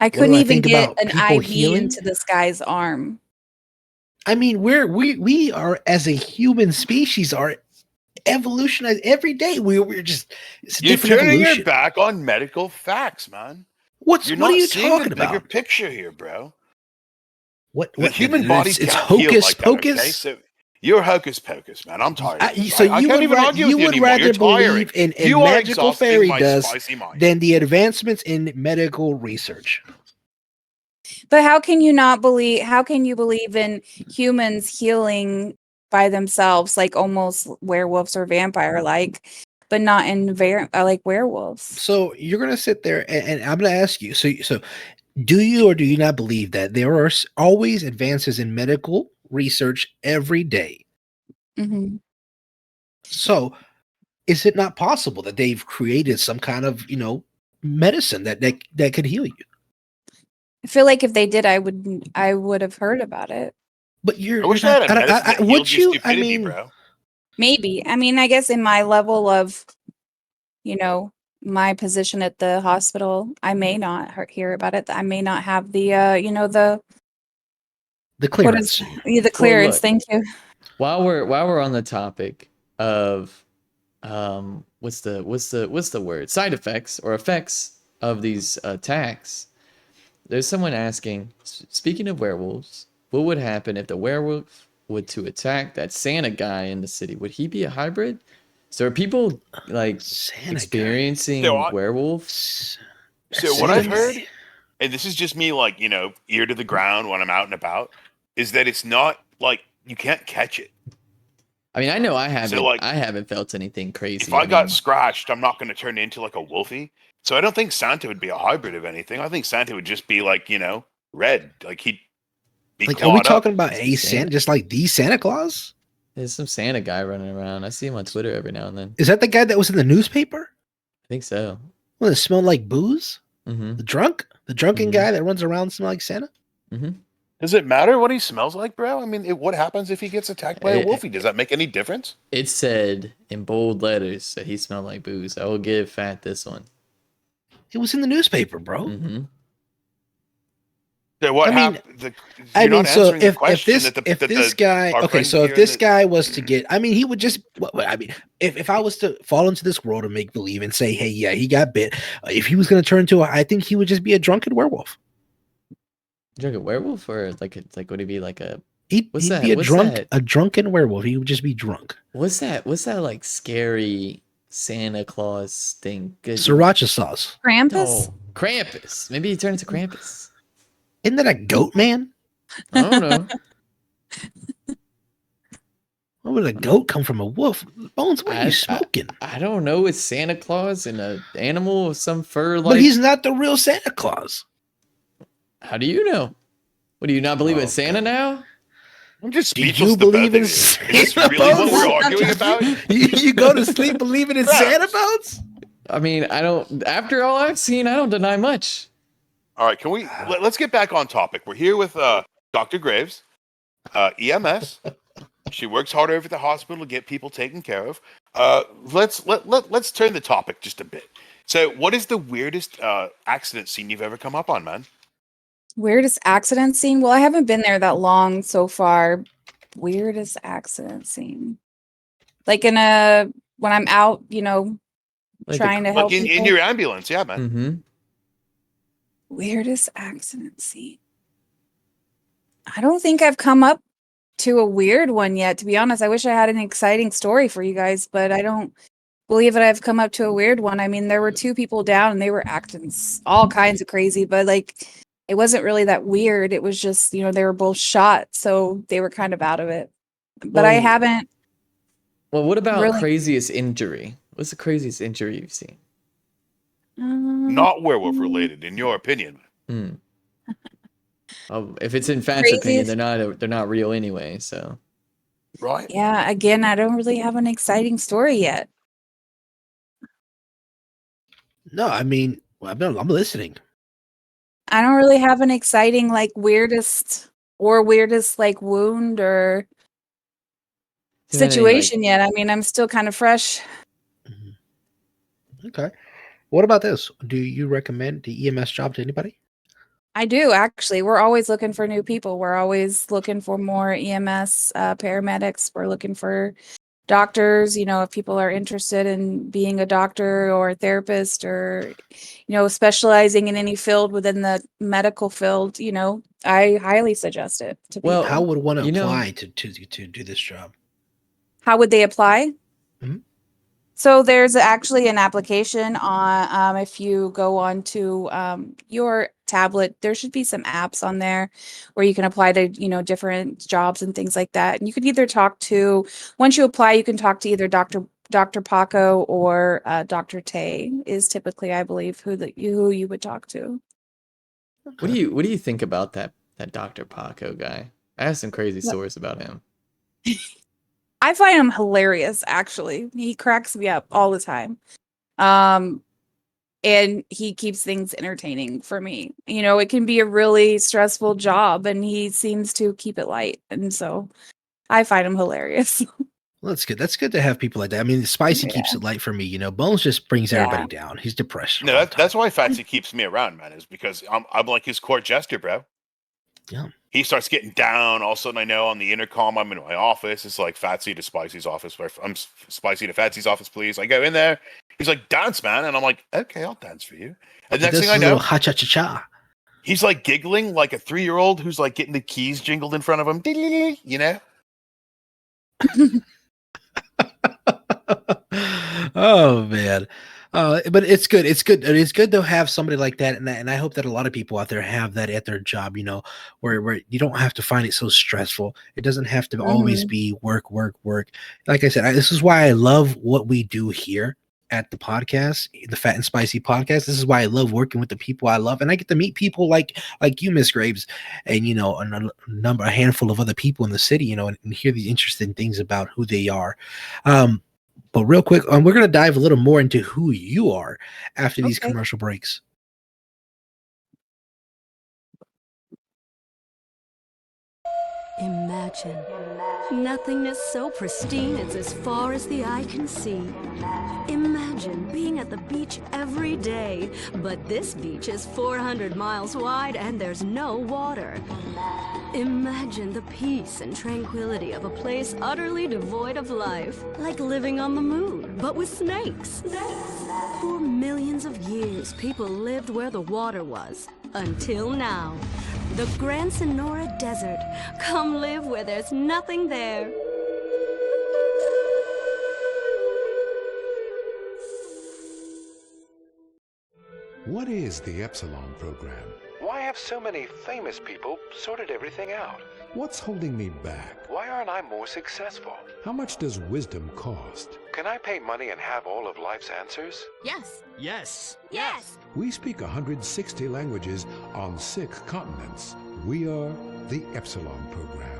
I do couldn't I even think get about an people IV healing? into this guy's arm. I mean, we are, as a human species, are evolutionized every day. We're just, it's a You're different turning evolution. your back on medical facts, man. What You're are not you seeing talking the bigger about? picture here, bro. What The human body it's can't hocus heal like pocus. that, okay? So you're hocus pocus, man. I'm tired. of you. So I you can't would even argue you with you would anymore. rather You're tiring. believe in You are magical exhausting fairy my dust spicy mind. than the advancements in medical research. But how can you not believe? How can you believe in humans healing by themselves, like almost werewolves or vampire like, but not in like werewolves? So you're gonna sit there and I'm gonna ask you. So do you or do you not believe that there are always advances in medical research every day? Mhm. So is it not possible that they've created some kind of medicine that could heal you? I feel like if they did, I would have heard about it. But you're I wish you're I not, had a medicine that would healed your you? I stupidity, mean, bro. Maybe. I mean, I guess in my level of, my position at the hospital, I may not hear about it. I may not have the, the what clearance. is the clearance. look. Thank you. While we're on the topic of what's the word, side effects or effects of these attacks, there's someone asking, speaking of werewolves, what would happen if the werewolf would to attack that Santa guy in the city? Would he be a hybrid? So are people like Santa guy. experiencing So werewolves? So what I've heard and this is just me, like, ear to the ground when I'm out and about, is that it's not like you can't catch it. I mean, I know I haven't. like, I haven't felt anything crazy. If I got mean, scratched, I'm not going to turn into like a wolfie. So I don't think Santa would be a hybrid of anything. I think Santa would just be like, red. Like he'd be Like, are we clawed up. talking about a Santa, just like the Santa Claus? there's some Santa guy running around. I see him on Twitter every now and then. Is that the guy that was in the newspaper? I think so. Well, it smelled like booze. Mm-hmm. The drunken Mhm. guy that runs around smell like Santa. Mm-hmm. Does it matter what he smells like, bro? I mean, what happens if he gets attacked by a It- wolfie? Does that make any difference? It said in bold letters that he smelled like booze. I will give Phat this one. It was in the newspaper, bro. Mm-hmm. So what I mean- happened? I mean, so if this guy, our okay, friend so here if this that- guy was to get, I mean, he would just, I mean, if I was to fall into this world and make believe and say, hey, yeah, he got bit, if he was going to turn into I think he would just be a drunken werewolf. Like a werewolf, or like would he be like a He'd What's that? be What's that? a drunken werewolf. He would just be drunk. what's that like scary Santa Claus thing? Good. Sriracha sauce. Krampus? No, Krampus. Maybe he turned into Krampus. Isn't that a goat man? I don't know. Where would a goat come from a wolf? Bones, what are you I- smoking? I don't know. It's Santa Claus and an animal of some fur. But he's not the real Santa Claus. How do you know? What do you not believe in Santa now? I'm just Do speechless. you to believe in Is Santa? this really what we're Bones? arguing about? You go to sleep believing in Yeah. Santa, Bones? I mean, I don't. After all I've seen, I don't deny much. All right, can we let's get back on topic. We're here with Dr. Graves, EMS. She works hard over at the hospital to get people taken care of. Let's turn the topic just a bit. So, what is the weirdest accident scene you've ever come up on, man? Weirdest accident scene? Well, I haven't been there that long so far. Weirdest accident scene. Like when I'm out, Like trying to Like help in people. your ambulance, yeah, man. Mm-hmm. Weirdest accident scene. I don't think I've come up to a weird one yet, to be honest. I wish I had an exciting story for you guys, but I don't believe that I've come up to a weird one. I mean, there were two people down and they were acting all kinds of crazy, but like it wasn't really that weird. It was just, they were both shot, so they were kind of out of it. But I Well, haven't Well, what about Really? craziest injury? What's the craziest injury you've seen? Not werewolf related, in your opinion. Hmm. If it's in Phat's opinion, Craziest- they're not real anyway. So Right? Yeah, again, I don't really have an exciting story yet. No, I mean, I'm listening. I don't really have an exciting like weirdest like wound or Do you have any, situation yet. I mean, I'm still kind of fresh. Okay. What about this? Do you recommend the EMS job to anybody? I do actually. We're always looking for new people. We're always looking for more EMS paramedics. We're looking for doctors. If people are interested in being a doctor or a therapist or, specializing in any field within the medical field, I highly suggest it to people. Well, How would one you know- apply to do this job? How would they apply? Mhm. So there's actually an application on, if you go onto your tablet, there should be some apps on there where you can apply to, different jobs and things like that. And you could either once you apply, you can talk to either Dr. Paco or Dr. Tay is typically, I believe, who you would talk to. what do you think about that Dr. Paco guy? I have some crazy stories about him. I find him hilarious, actually. He cracks me up all the time. And he keeps things entertaining for me. It can be a really stressful job and he seems to keep it light. And so I find him hilarious. Well, that's good. That's good to have people like that. I mean, Spicy keeps it light for me. Bones just brings everybody down. He's depressed. No, that's why Fatsy keeps me around, man, is because I'm like his court jester, bro. Yeah. He starts getting down. All of a sudden, I know on the intercom, I'm in my office. It's like Fatsy to Spicy's office. I'm Spicy to Fatsy's office, please. I go in there. He's like, dance, man. And I'm like, okay, I'll dance for you. And next thing I know, ha cha cha cha. he's like giggling like a 3-year-old who's like getting the keys jingled in front of him. Oh man. But it's good. It's good. It's good to have somebody like that, and I hope that a lot of people out there have that at their job. You know, where you don't have to find it so stressful. It doesn't have to always be work, work, work. Like I said, this is why I love what we do here at the podcast, the Fat and Spicy podcast. This is why I love working with the people I love, and I get to meet people like you, Miss Graves, and you know, a handful of other people in the city. You know, and hear these interesting things about who they are. But real quick, we're going to dive a little more into who you are after these commercial breaks. Imagine nothingness so pristine it's as far as the eye can see. Imagine being at the beach every day, but this beach is 400 miles wide and there's no water. Imagine the peace and tranquility of a place utterly devoid of life, like living on the moon, but with snakes. For millions of years, people lived where the water was, until now. The Grand Sonora Desert. Come live where there's nothing there. What is the Epsilon program? Why have so many famous people sorted everything out? What's holding me back? Why aren't I more successful? How much does wisdom cost? Can I pay money and have all of life's answers? Yes. Yes. Yes. We speak 160 languages on 6 continents. We are the Epsilon program.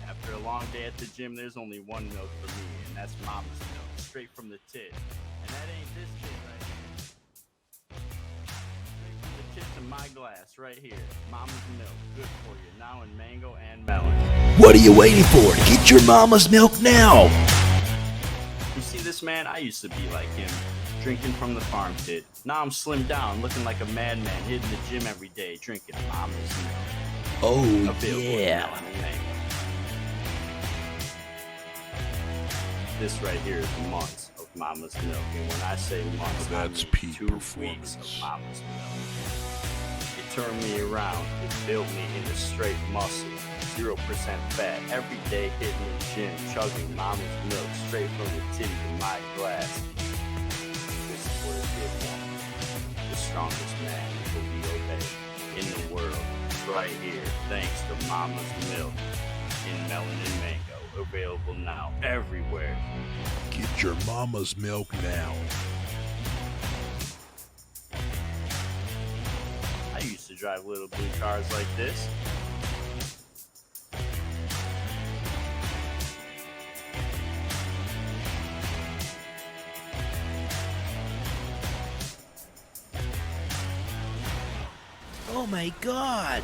After a long day at the gym, there's only one milk for me, and that's mama's milk, straight from the tit. And that ain't this tit right here. Straight from the tit to my glass, right here. Mama's milk, good for you, now in mango and melon. What are you waiting for? Get your mama's milk now. You see this man? I used to be like him, drinking from the farm tit. Now I'm slimmed down, looking like a madman, hitting the gym every day, drinking mama's milk. Oh, Available in yeah. melon and mango. This right here is months of mama's milk, and when I say months, That's I mean peak 2 weeks performance. of mama's milk. It turned me around. It built me into straight muscle, 0% fat. Every day hitting the gym, chugging mama's milk straight from the titty to my glass. This is what it did for me. The strongest man who will be obeyed in the world, right here, thanks to mama's milk in melon and mango. Available now everywhere. Get your mama's milk now. I used to drive little blue cars like this. Oh my God.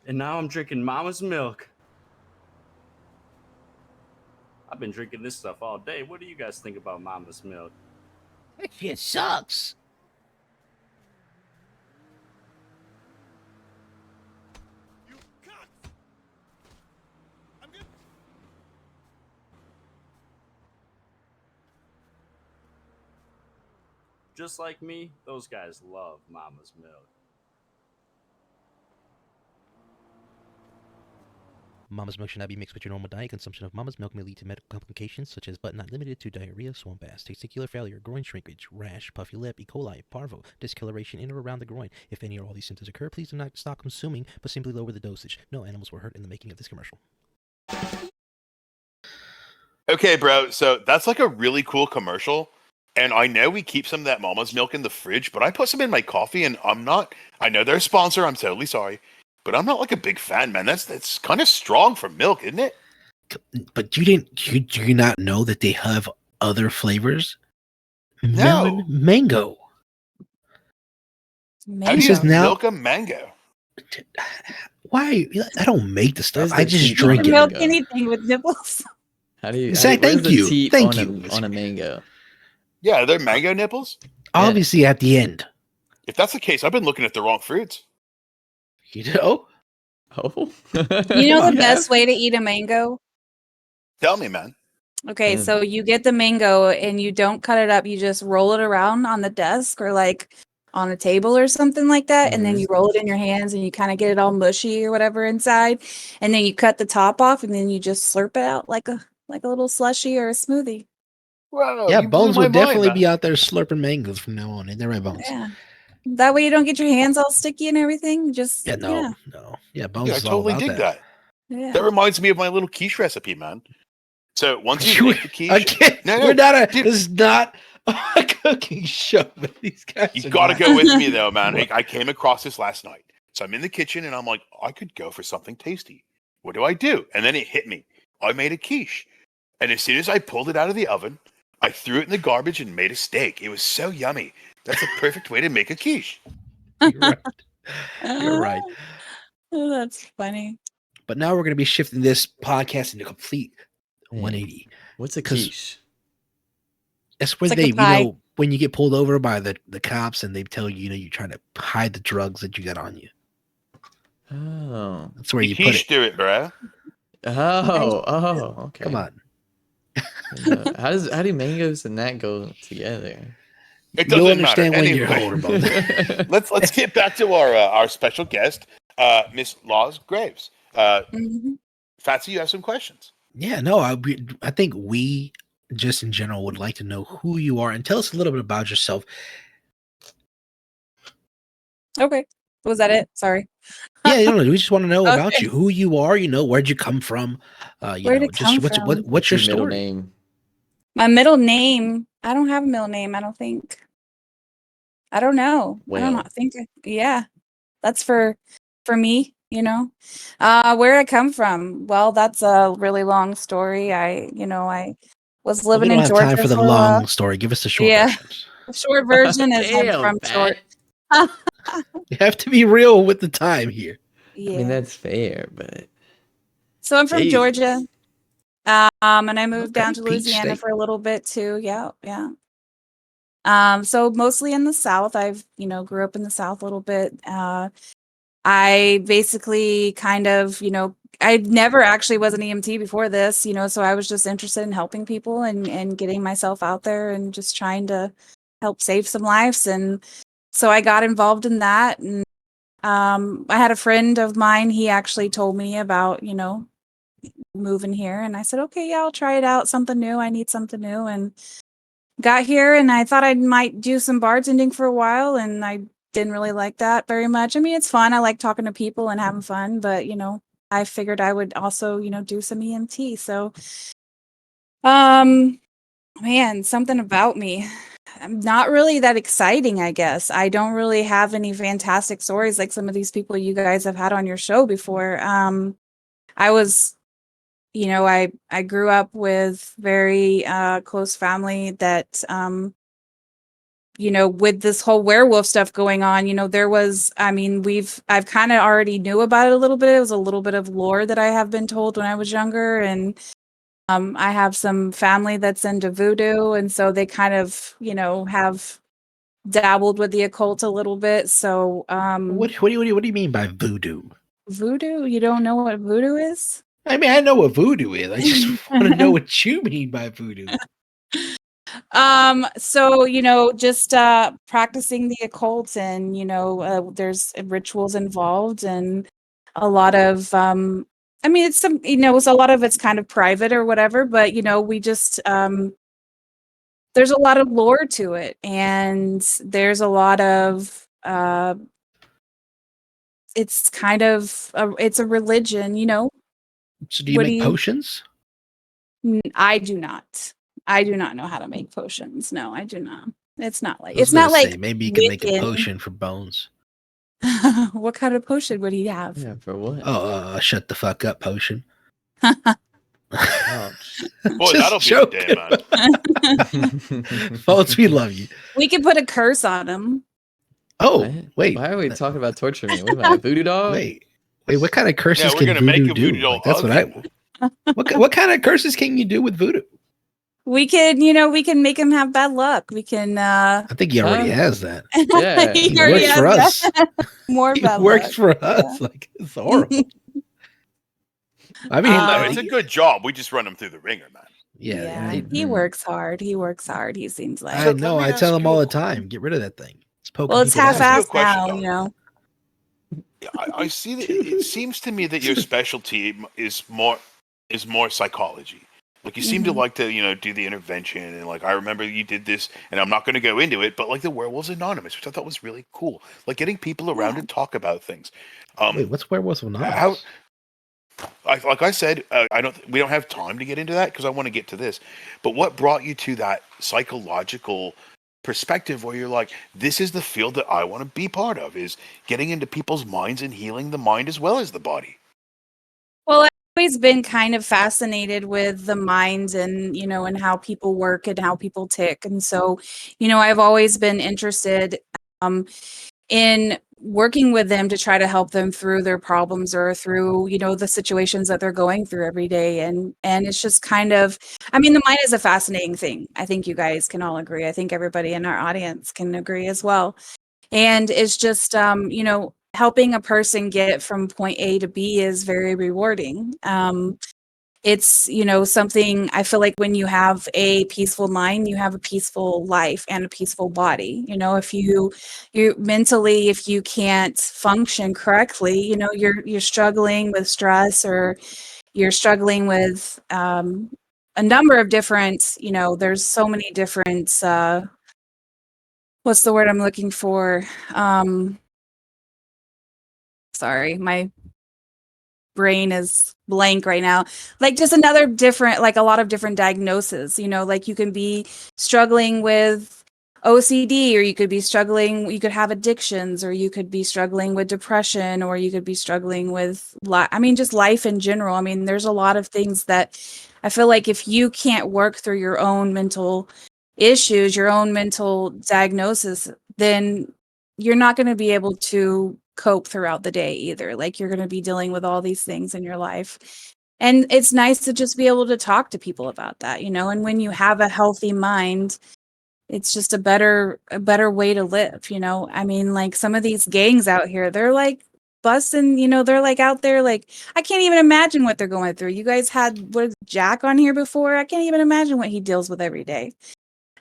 And now I'm drinking mama's milk. I've been drinking this stuff all day. What do you guys think about mama's milk? That shit sucks. Just like me, those guys love mama's milk. Mama's milk should not be mixed with your normal diet. Consumption of mama's milk may lead to medical complications such as, but not limited to, diarrhea, swamp ass, testicular failure, groin shrinkage, rash, puffy lip, E. coli, parvo, discoloration in or around the groin. If any or all these symptoms occur, please do not stop consuming, but simply lower the dosage. No animals were hurt in the making of this commercial. Okay, bro. So that's like a really cool commercial. And I know we keep some of that mama's milk in the fridge, but I put some in my coffee and I know they're a sponsor. I'm totally sorry. But I'm not like a big fan, man. That's kind of strong for milk, isn't it? But do you not know that they have other flavors? Melon, mango. How do you have milk a mango? Why? I don't make the stuff. I just drink it. Milk anything with nipples. How do you Say where's thank the you. teat Thank on you. On a mango. Yeah, they're mango nipples. Obviously at the end. If that's the case, I've been looking at the wrong fruits. You know? Oh. You know the best way to eat a mango? Tell me, man. Okay, so you get the mango and you don't cut it up. You just roll it around on the desk or like on a table or something like that. And then you roll it in your hands and you kind of get it all mushy or whatever inside. And then you cut the top off and then you just slurp it out like a little slushy or a smoothie. Wow, Yeah, you blew Bones my would definitely mind, be man. out there slurping mangoes from now on. Ain't that right, Bones? Yeah. That way you don't get your hands all sticky and everything. Just Yeah, no. Yeah, Bones Dude, I is all totally about dig that. Yeah. That reminds me of my little quiche recipe, man. So once you You- make the quiche, Again, no, we're not dude, this is not a cooking show, but these guys you are got to not- go with me though, man. What? I came across this last night. So I'm in the kitchen and I'm like, I could go for something tasty. What do I do? And then it hit me. I made a quiche. And as soon as I pulled it out of the oven, I threw it in the garbage and made a steak. It was so yummy. That's a perfect way to make a quiche. You're right. You're right. Oh, that's funny. But now we're going to be shifting this podcast into complete 180. What's a 'Cause quiche? That's where It's like they, a you pie. know, when you get pulled over by the cops and they tell you, you're trying to hide the drugs that you got on you. Oh. That's where you put quiche it. do it, bro. Oh, okay. Come on. How do mangoes and that go together? It You'll doesn't matter. understand when you're Anyway, older, Bones. let's get back to our special guest, Miss Laws Graves. Fatsy, you have some questions. Yeah, no, I think we just in general would like to know who you are and tell us a little bit about yourself. Okay. Was that it? Sorry. Yeah, you know, we just want to know about Okay. you, who you are, where'd you come from, Where'd it come from? what's your middle story? name? My middle name. I don't have a middle name, I don't think. I don't know. I don't know. I think yeah. That's for me, you know. Where I come from. Well, that's a really long story. I was Well, we living don't in have Georgia time for the for a long while. story. Give us the short Yeah. version. The short version is I'm Damn, from Pat. Georgia. You have to be real with the time here. Yeah. I mean, that's fair, but So I'm from Jesus. Georgia. And I moved down Okay, to Peach Louisiana State. for a little bit too. Yeah, yeah. So mostly in the South. I've, grew up in the South a little bit. I basically kind of, I never actually was an EMT before this, so I was just interested in helping people and getting myself out there and just trying to help save some lives. And so I got involved in that. And I had a friend of mine, he actually told me about, moving here. And I said, okay, yeah, I'll try it out. Something new. I need something new. And got here and I thought I might do some bartending for a while. And I didn't really like that very much. I mean, it's fun. I like talking to people and having fun, but I figured I would also, do some EMT. So, man, something about me. I'm not really that exciting, I guess. I don't really have any fantastic stories like some of these people you guys have had on your show before. I was, I grew up with very close family that with this whole werewolf stuff going on, I've kind of already knew about it a little bit. It was a little bit of lore that I have been told when I was younger. And I have some family that's into voodoo. And so they kind of, have dabbled with the occult a little bit. So What do you mean by voodoo? voodoo? You don't know what voodoo is? I mean, I know what voodoo is. I just want to know what you mean by voodoo. So, just practicing the occult and, there's rituals involved and a lot of it's some, it's a lot of it's kind of private or whatever, but we just there's a lot of lore to it and there's a lot of it's kind of it's a religion, So do you make potions? I do not. I do not know how to make potions. No, I do not. It's not like I was it's not gonna say, like maybe you can make a Wiccan. potion for Bones. What kind of potion would he have? Yeah, for what? Oh, shut the fuck up potion. Ouch. Boy, Just that'll be the day, man. Folks, we love you. We could put a curse on him. Oh, What? wait. Why are we talking about torture me? What am I, a voodoo dog? Wait, what kind of curses we're can gonna make voodoo a do? voodoo doll Like, that's what I. What kind of curses can you do with voodoo? We can, we can make him have bad luck. We can. I think he already has that. Yeah, he He already works for has us. that. More He bad works luck. for us. Like, it's horrible. I mean, No, it's a good job. We just run him through the ringer, man. yeah. He works hard. He works hard. He seems like. I know. I tell him all the time, get rid of that thing. It's poking Well, it's people in the half-assed question, now, I see that it seems to me that your specialty is more psychology. Like you seem to Mhm. like to do the intervention, and like I remember you did this, and I'm not going to go into it, but like the Werewolves Anonymous, which I thought was really cool, like getting people around to talk about things. Wait, what's Werewolves Anonymous? How? Like I said, we don't have time to get into that because I want to get to this. But what brought you to that psychological perspective where you're like, this is the field that I want to be part of, is getting into people's minds and healing the mind as well as the body? Well, I've always been kind of fascinated with the mind and, and how people work and how people tick. And so, I've always been interested in working with them to try to help them through their problems or through, the situations that they're going through every day. And it's just kind of, the mind is a fascinating thing. I think you guys can all agree. I think everybody in our audience can agree as well. And it's just, helping a person get from point A to B is very rewarding. It's, something I feel like when you have a peaceful mind, you have a peaceful life and a peaceful body. If you mentally, if you can't function correctly, you're struggling with stress or you're struggling with a number of different, there's so many different, what's the word I'm looking for? Sorry, my brain is blank right now. Like just another different, like a lot of different diagnoses, like you can be struggling with OCD, or you could be struggling, you could have addictions, or you could be struggling with depression, or you could be struggling with, just life in general. There's a lot of things that I feel like if you can't work through your own mental issues, your own mental diagnosis, then you're not going to be able to cope throughout the day either. Like you're going to be dealing with all these things in your life. And it's nice to just be able to talk to people about that, and when you have a healthy mind, it's just a better way to live, like some of these gangs out here, they're like busting, they're like out there, like I can't even imagine what they're going through. You guys had Jack on here before. I can't even imagine what he deals with every day.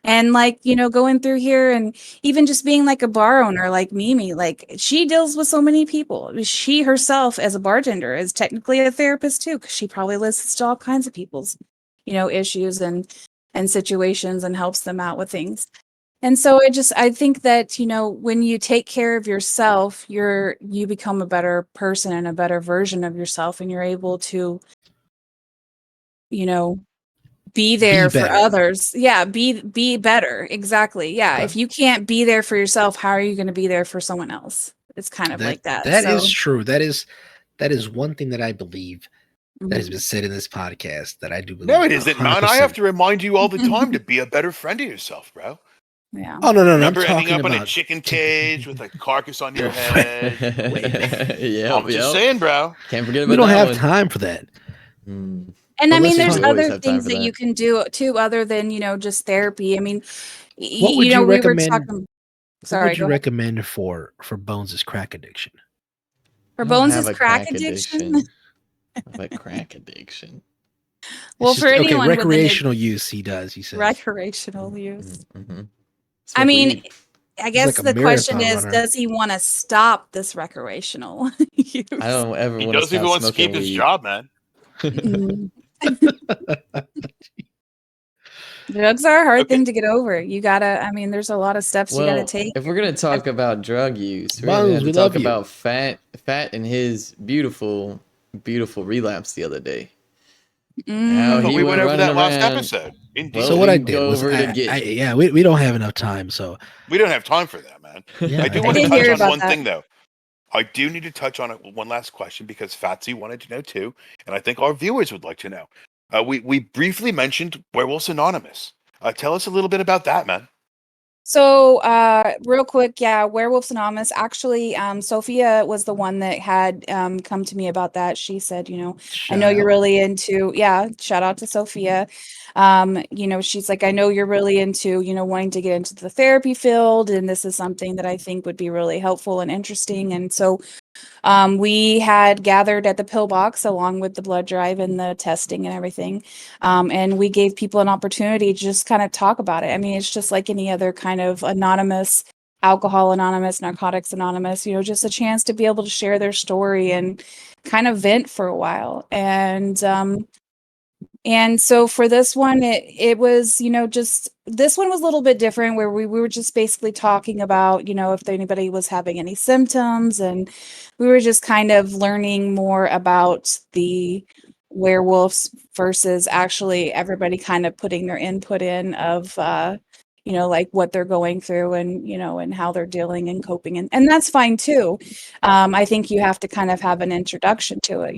And like, going through here and even just being like a bar owner, like Mimi, like she deals with so many people. She herself as a bartender is technically a therapist too, because she probably listens to all kinds of people's, issues and situations and helps them out with things. And so I think that, when you take care of yourself, you become a better person and a better version of yourself, and you're able to, be there for better. others. Yeah, be better. Exactly. Yeah. If you can't be there for yourself, how are you going to be there for someone else? It's kind of like that. That So, is true. That is one thing that I believe that has been said in this podcast that I do believe. No, it isn't, man. I have 100%. to remind you all the time to be a better friend of yourself, bro. Yeah. Oh no, Remember I'm ending talking up in a about chicken cage with a carcass on your head? Yeah, I'm just saying, bro. Can't forget about we don't that have one. time for that. And But let's there's talk- We always other have time things for that you that. can do too, other than, just therapy. What would you we were recommend? talking. What Sorry, would you go ahead. recommend for Bones' crack addiction? For I don't Bones' have a crack addiction. I have a crack addiction. Well, It's for just, anyone with recreational use, he does. He says recreational use. Mm-hmm. I mean, I guess like a the question marathon is, runner. does he want to stop this recreational use? I don't ever He want to does if he stop wants to smoking keep his weed. job, man. Drugs are a hard thing to get over. You gotta, there's a lot of steps you gotta Well, take. if we're gonna talk about drug use, we're Bones, gonna have we to talk love you. about Phat and his beautiful relapse the other day. How I thought he we went went over running that last around. episode. Indeed. Well, So what we I can did go was, over it again. we don't have enough time. So We don't have time for that, man. Yeah, I do I want to did touch hear on about one that. thing, though. I do need to touch on it. One last question, because Fatsy wanted to know too, and I think our viewers would like to know. We briefly mentioned Werewolves Anonymous. Tell us a little bit about that, man. So, real quick, yeah, Werewolves Anonymous. Actually, Sophia was the one that had come to me about that. She said, I know Shout you're out. really into, yeah, shout out to Sophia. She's like, I know you're really into, wanting to get into the therapy field, and this is something that I think would be really helpful and interesting. And so, we had gathered at the pillbox along with the blood drive and the testing and everything. And we gave people an opportunity to just kind of talk about it. I mean, it's just like any other kind of anonymous, alcohol anonymous, narcotics anonymous, just a chance to be able to share their story and kind of vent for a while. And so for this one, it was, just this one was a little bit different where we were just basically talking about, if anybody was having any symptoms, and we were just kind of learning more about the werewolves versus actually everybody kind of putting their input in of, like what they're going through and, and how they're dealing and coping. And that's fine too. I think you have to kind of have an introduction to it,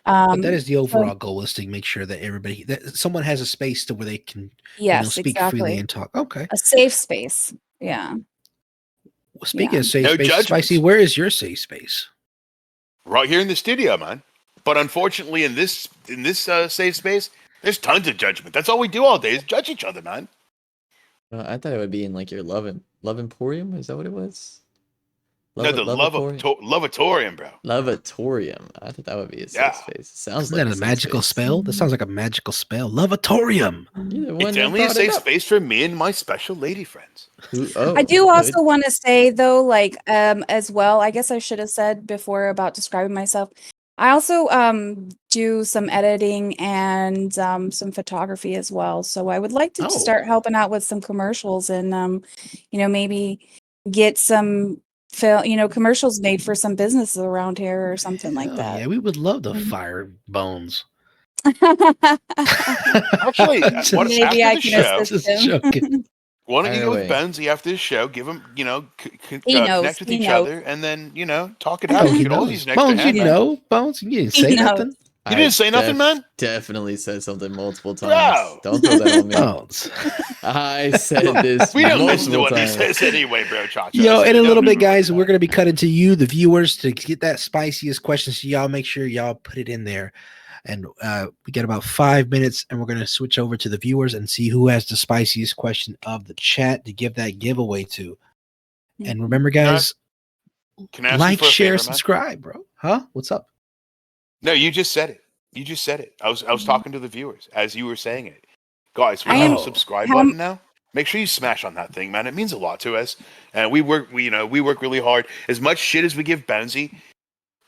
But that is the so- overall goal, is to make sure that that someone has a space to where they can, Yes, speak freely exactly. and talk. Okay. A safe space. Yeah. Well, speaking Yeah. of safe No space, judgments. Spicy, where is your safe space? Right here in the studio, man. But unfortunately, in this safe space, there's tons of judgment. That's all we do all day is judge each other, man. I thought it would be in like your love emporium. Is that what it was? No, the Lovatorium, bro. Lovatorium. I thought that would be a safe Yeah. space. It sounds Isn't like that a safe magical space. spell? That sounds like a magical spell. Lovatorium. You're the one It's that only a brought it safe up. space for me and my special lady friends. I do also want to say though, like, as well, I guess I should have said before about describing myself. I also do some editing and some photography as well. So I would like to Oh. start helping out with some commercials and maybe get some commercials made for some businesses around here or something like Oh, that. yeah, we would love to Mhm. fire Bones. Actually, Just- what, Maybe after I the can show, assist Just him. joking. why don't you Fire go with away. Bonesy after the show? Give him, He knows, connect with he each knows. other, and then talk it Oh, out. he We could always knows. use an extra Bones, hand, you man. know. Bones, you didn't He say knows. nothing. You didn't say nothing, man? Definitely said something multiple times. Bro. Don't throw that on me. Bones. I said this We don't listen to multiple what he times. says anyway, bro. Cha-cha. Yo, So in a don't little bit, even worry guys, about we're it. going to be cutting to you, the viewers, to get that spiciest question. So y'all make sure y'all put it in there. And we got about 5 minutes, and we're going to switch over to the viewers and see who has the spiciest question of the chat to give that giveaway to. And remember, guys, Can I ask you like, for a share, favor, man? subscribe, bro. Huh? What's up? No, you just said it. You just said it. I was talking to the viewers as you were saying it. Guys, we I have am- a subscribe how- button now. Make sure you smash on that thing, man. It means a lot to us. And we work really hard. As much shit as we give Bouncy,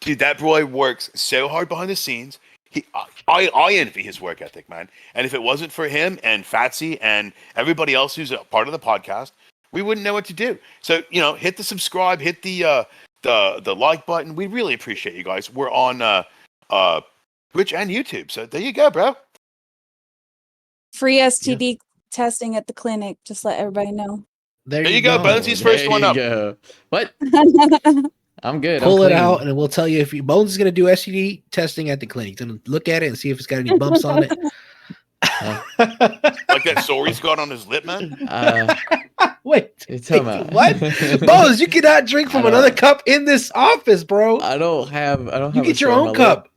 dude, that boy works so hard behind the scenes. I envy his work ethic, man. And if it wasn't for him and Fatsy and everybody else who's a part of the podcast, we wouldn't know what to do. So, hit the subscribe, hit the like button. We really appreciate you guys. We're on Twitch and YouTube. So there you go, bro. Free STD testing at the clinic. Just let everybody know. There you go, Bonesy's first one up. Go. What? I'm good. Pull I'm it clean. out, and we'll tell you if Bones is going to do STD testing at the clinic. Then look at it and see if it's got any bumps on it. Like that sore he's got on his lip, man. Wait, You're talking about- what? Bones, you cannot drink from I don't- another cup in this office, bro. I don't have. You a get your sore on own my cup.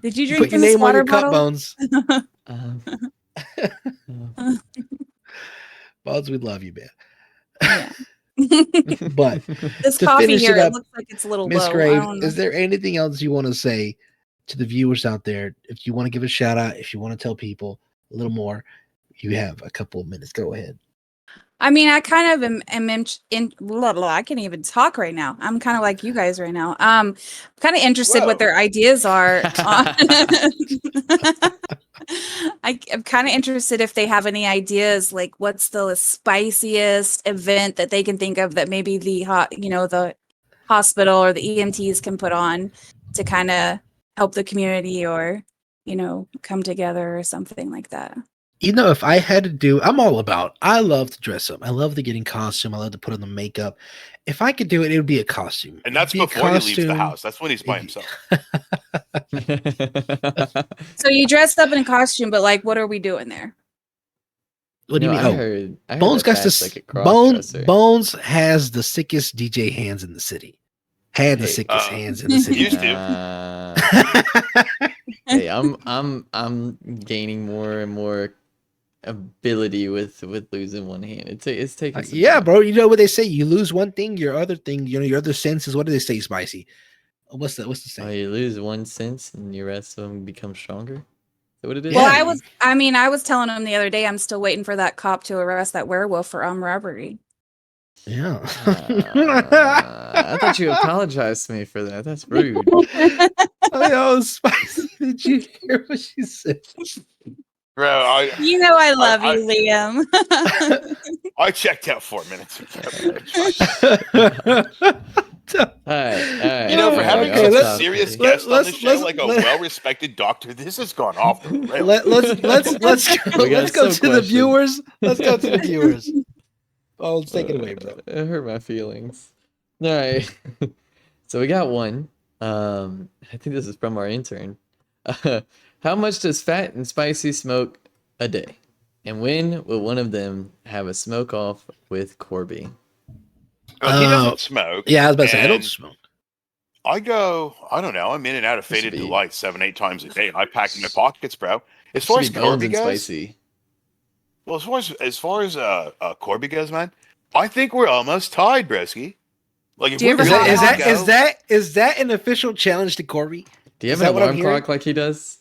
Did you Put drink your from this name on water your cup, bottle? Bones. lip. Bones, we love you, man. Yeah. But This to coffee finish here, it it up, looks like it's a little Miss low. I Grave, don't know. is there anything else you want to say to the viewers out there? If you want to give a shout out, if you want to tell people a little more, you have a couple of minutes. Go ahead. I mean, I kind of am in blah, blah, I can't even talk right now. I'm kind of like you guys right now. I'm kind of interested what their ideas are. I'm kind of interested if they have any ideas, like what's the spiciest event that they can think of that maybe the hospital or the EMTs can put on to kind of help the community or, come together or something like that. If I had to do, I love to dress up. I love to get in costume. I love to put on the makeup. If I could do it, it would be a costume. And that's It'd be a before he leaves the costume. house. That's when he's by himself. So you dressed up in a costume, but like, what are we doing there? What do you mean? I Oh, heard Bones that got Fat's this. like a cross-dresser. Bones has the sickest DJ hands in the city. Had the Hey, sickest hands in the city. Used to. Hey, I'm gaining more and more ability with losing one hand. It's taking some Yeah, time. bro. You know what they say? You lose one thing, your other thing, your other senses. What do they say, Spicy? What's the saying? Oh, you lose one sense and your rest of them become stronger. Is that what it is? Well, I was telling him the other day, I'm still waiting for that cop to arrest that werewolf for armed robbery. Yeah. I thought you apologized to me for that. That's rude. Oh, Spicy. Did you hear what she said? Bro, You know I love you, Liam. I checked out 4 minutes ago. All right. You know, for having okay, such a serious guest on the show, like a well-respected doctor, this has gone off the rails. Let's go to the viewers. Let's go to the viewers. Oh, take it away, bro. It hurt my feelings. All right. So we got one. I think this is from our intern. How much does Phat and Spicy smoke a day? And when will one of them have a smoke off with Corby? Well, he doesn't smoke. Yeah, I was about to say, I don't and smoke. I don't know. I'm in and out of Faded Delight 7-8 times a day, and I pack in my pockets, bro. As far as Corby goes, Spicy. well, as far as Corby goes, man, I think we're almost tied, Bresky. Like, if is that an official challenge to Corby? Do you have an alarm clock like he does?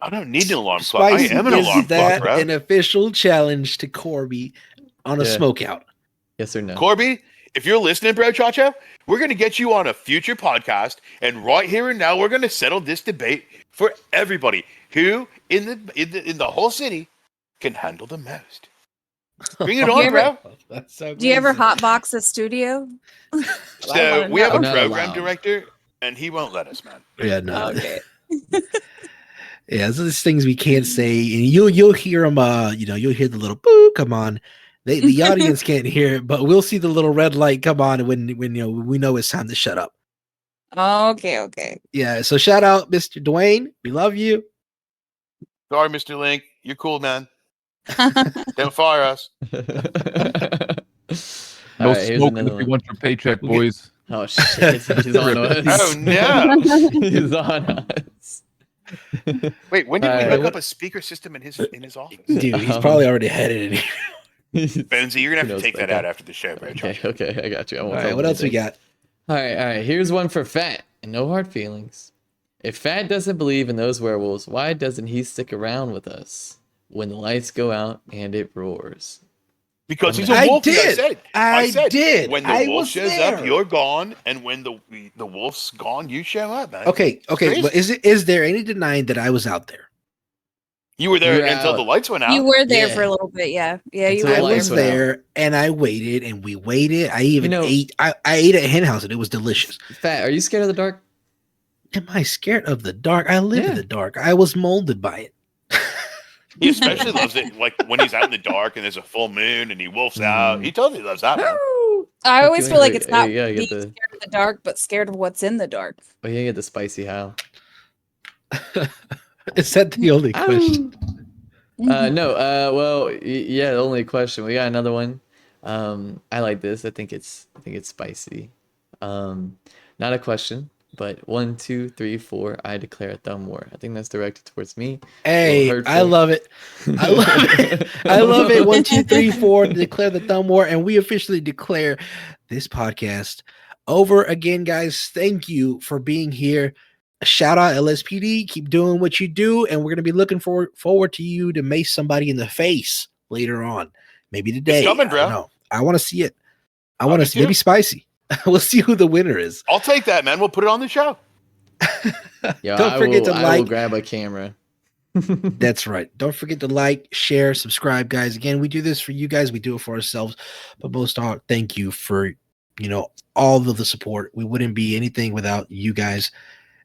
I don't need an alarm clock. I am an alarm clock, bro. An official challenge to Corby on a smoke out? Yes or no? Corby, if you're listening, bro, Chacho, we're going to get you on a future podcast, and right here and now, we're going to settle this debate for everybody who in the whole city can handle the most. Bring it on, bro. That's so Do you ever hotbox a studio? So we have a program director, and he won't let us, man. Yeah, no. Okay. Yeah, there's things we can't say, and you'll hear them. You'll hear the little boo come on. The audience can't hear it, but we'll see the little red light come on when we know it's time to shut up. Okay. Yeah, so shout out, Mr. Dwayne. We love you. Sorry, Mr. Link. You're cool, man. Don't fire us. No right, here's smoking another if you one. want your paycheck, boys. Oh shit! He's on us. Oh no! He's on us. Wait, when did we hook up a speaker system in his office? Dude, he's probably already headed in here. Benzie, you're gonna have to take that out after the show, bro. Okay, I got you. I won't All tell right, what him else we anything. got? All right. Here's one for Phat, and no hard feelings. If Phat doesn't believe in those werewolves, why doesn't he stick around with us when the lights go out and it roars? Because he's a wolf. I said. did. When the wolf shows up, you're gone, and when the wolf's gone, you show up, man. Okay, Crazy. but is there any denying that I was out there? You were there until the lights went out. You were there for a little bit, yeah. Yeah, you were. I was there, and I waited, and we waited. I even ate. I ate at Hen House, and it was delicious. Phat, are you scared of the dark? Am I scared of the dark? I live in the dark. I was molded by it. He especially loves it, like when he's out in the dark and there's a full moon and he wolfs out. He totally loves that, man. I always feel like it's not you gotta being get the. scared of the dark, but scared of what's in the dark. Oh, you get the spicy howl. Is that the only question? No. Well, yeah. The only question. We got another one. I like this. I think it's spicy. Not a question, but 1, 2, 3, 4. I declare a thumb war. I think that's directed towards me. Hey, I love it. I love it. I love it. 1, 2, 3, 4. Declare the thumb war, and we officially declare this podcast over again, guys. Thank you for being here. Shout out LSPD. Keep doing what you do, and we're gonna be looking forward to you to mace somebody in the face later on. Maybe today. It's coming, bro. No, I want to see it. I want to see maybe spicy. We'll see who the winner is. I'll take that, man. We'll put it on the show. Yeah, Don't forget to I will like. grab a camera. That's right. Don't forget to like, share, subscribe, guys. Again, we do this for you guys. We do it for ourselves. But most of all, thank you for, all of the support. We wouldn't be anything without you guys.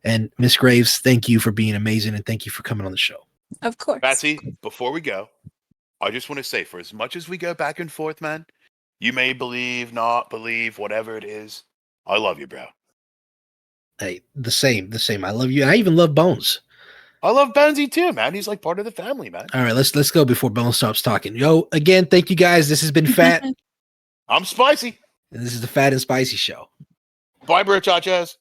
And Miss Graves, thank you for being amazing. And thank you for coming on the show. Of course. Patsy, before we go, I just want to say, for as much as we go back and forth, man, you may believe, not believe, whatever it is. I love you, bro. Hey, the same. I love you. And I even love Bones. I love Benzie too, man. He's like part of the family, man. All right, let's go before Bone stops talking. Yo, again, thank you guys. This has been Phat. I'm Spicy. And this is the Phat and Spicy Show. Bye, bro, chachas.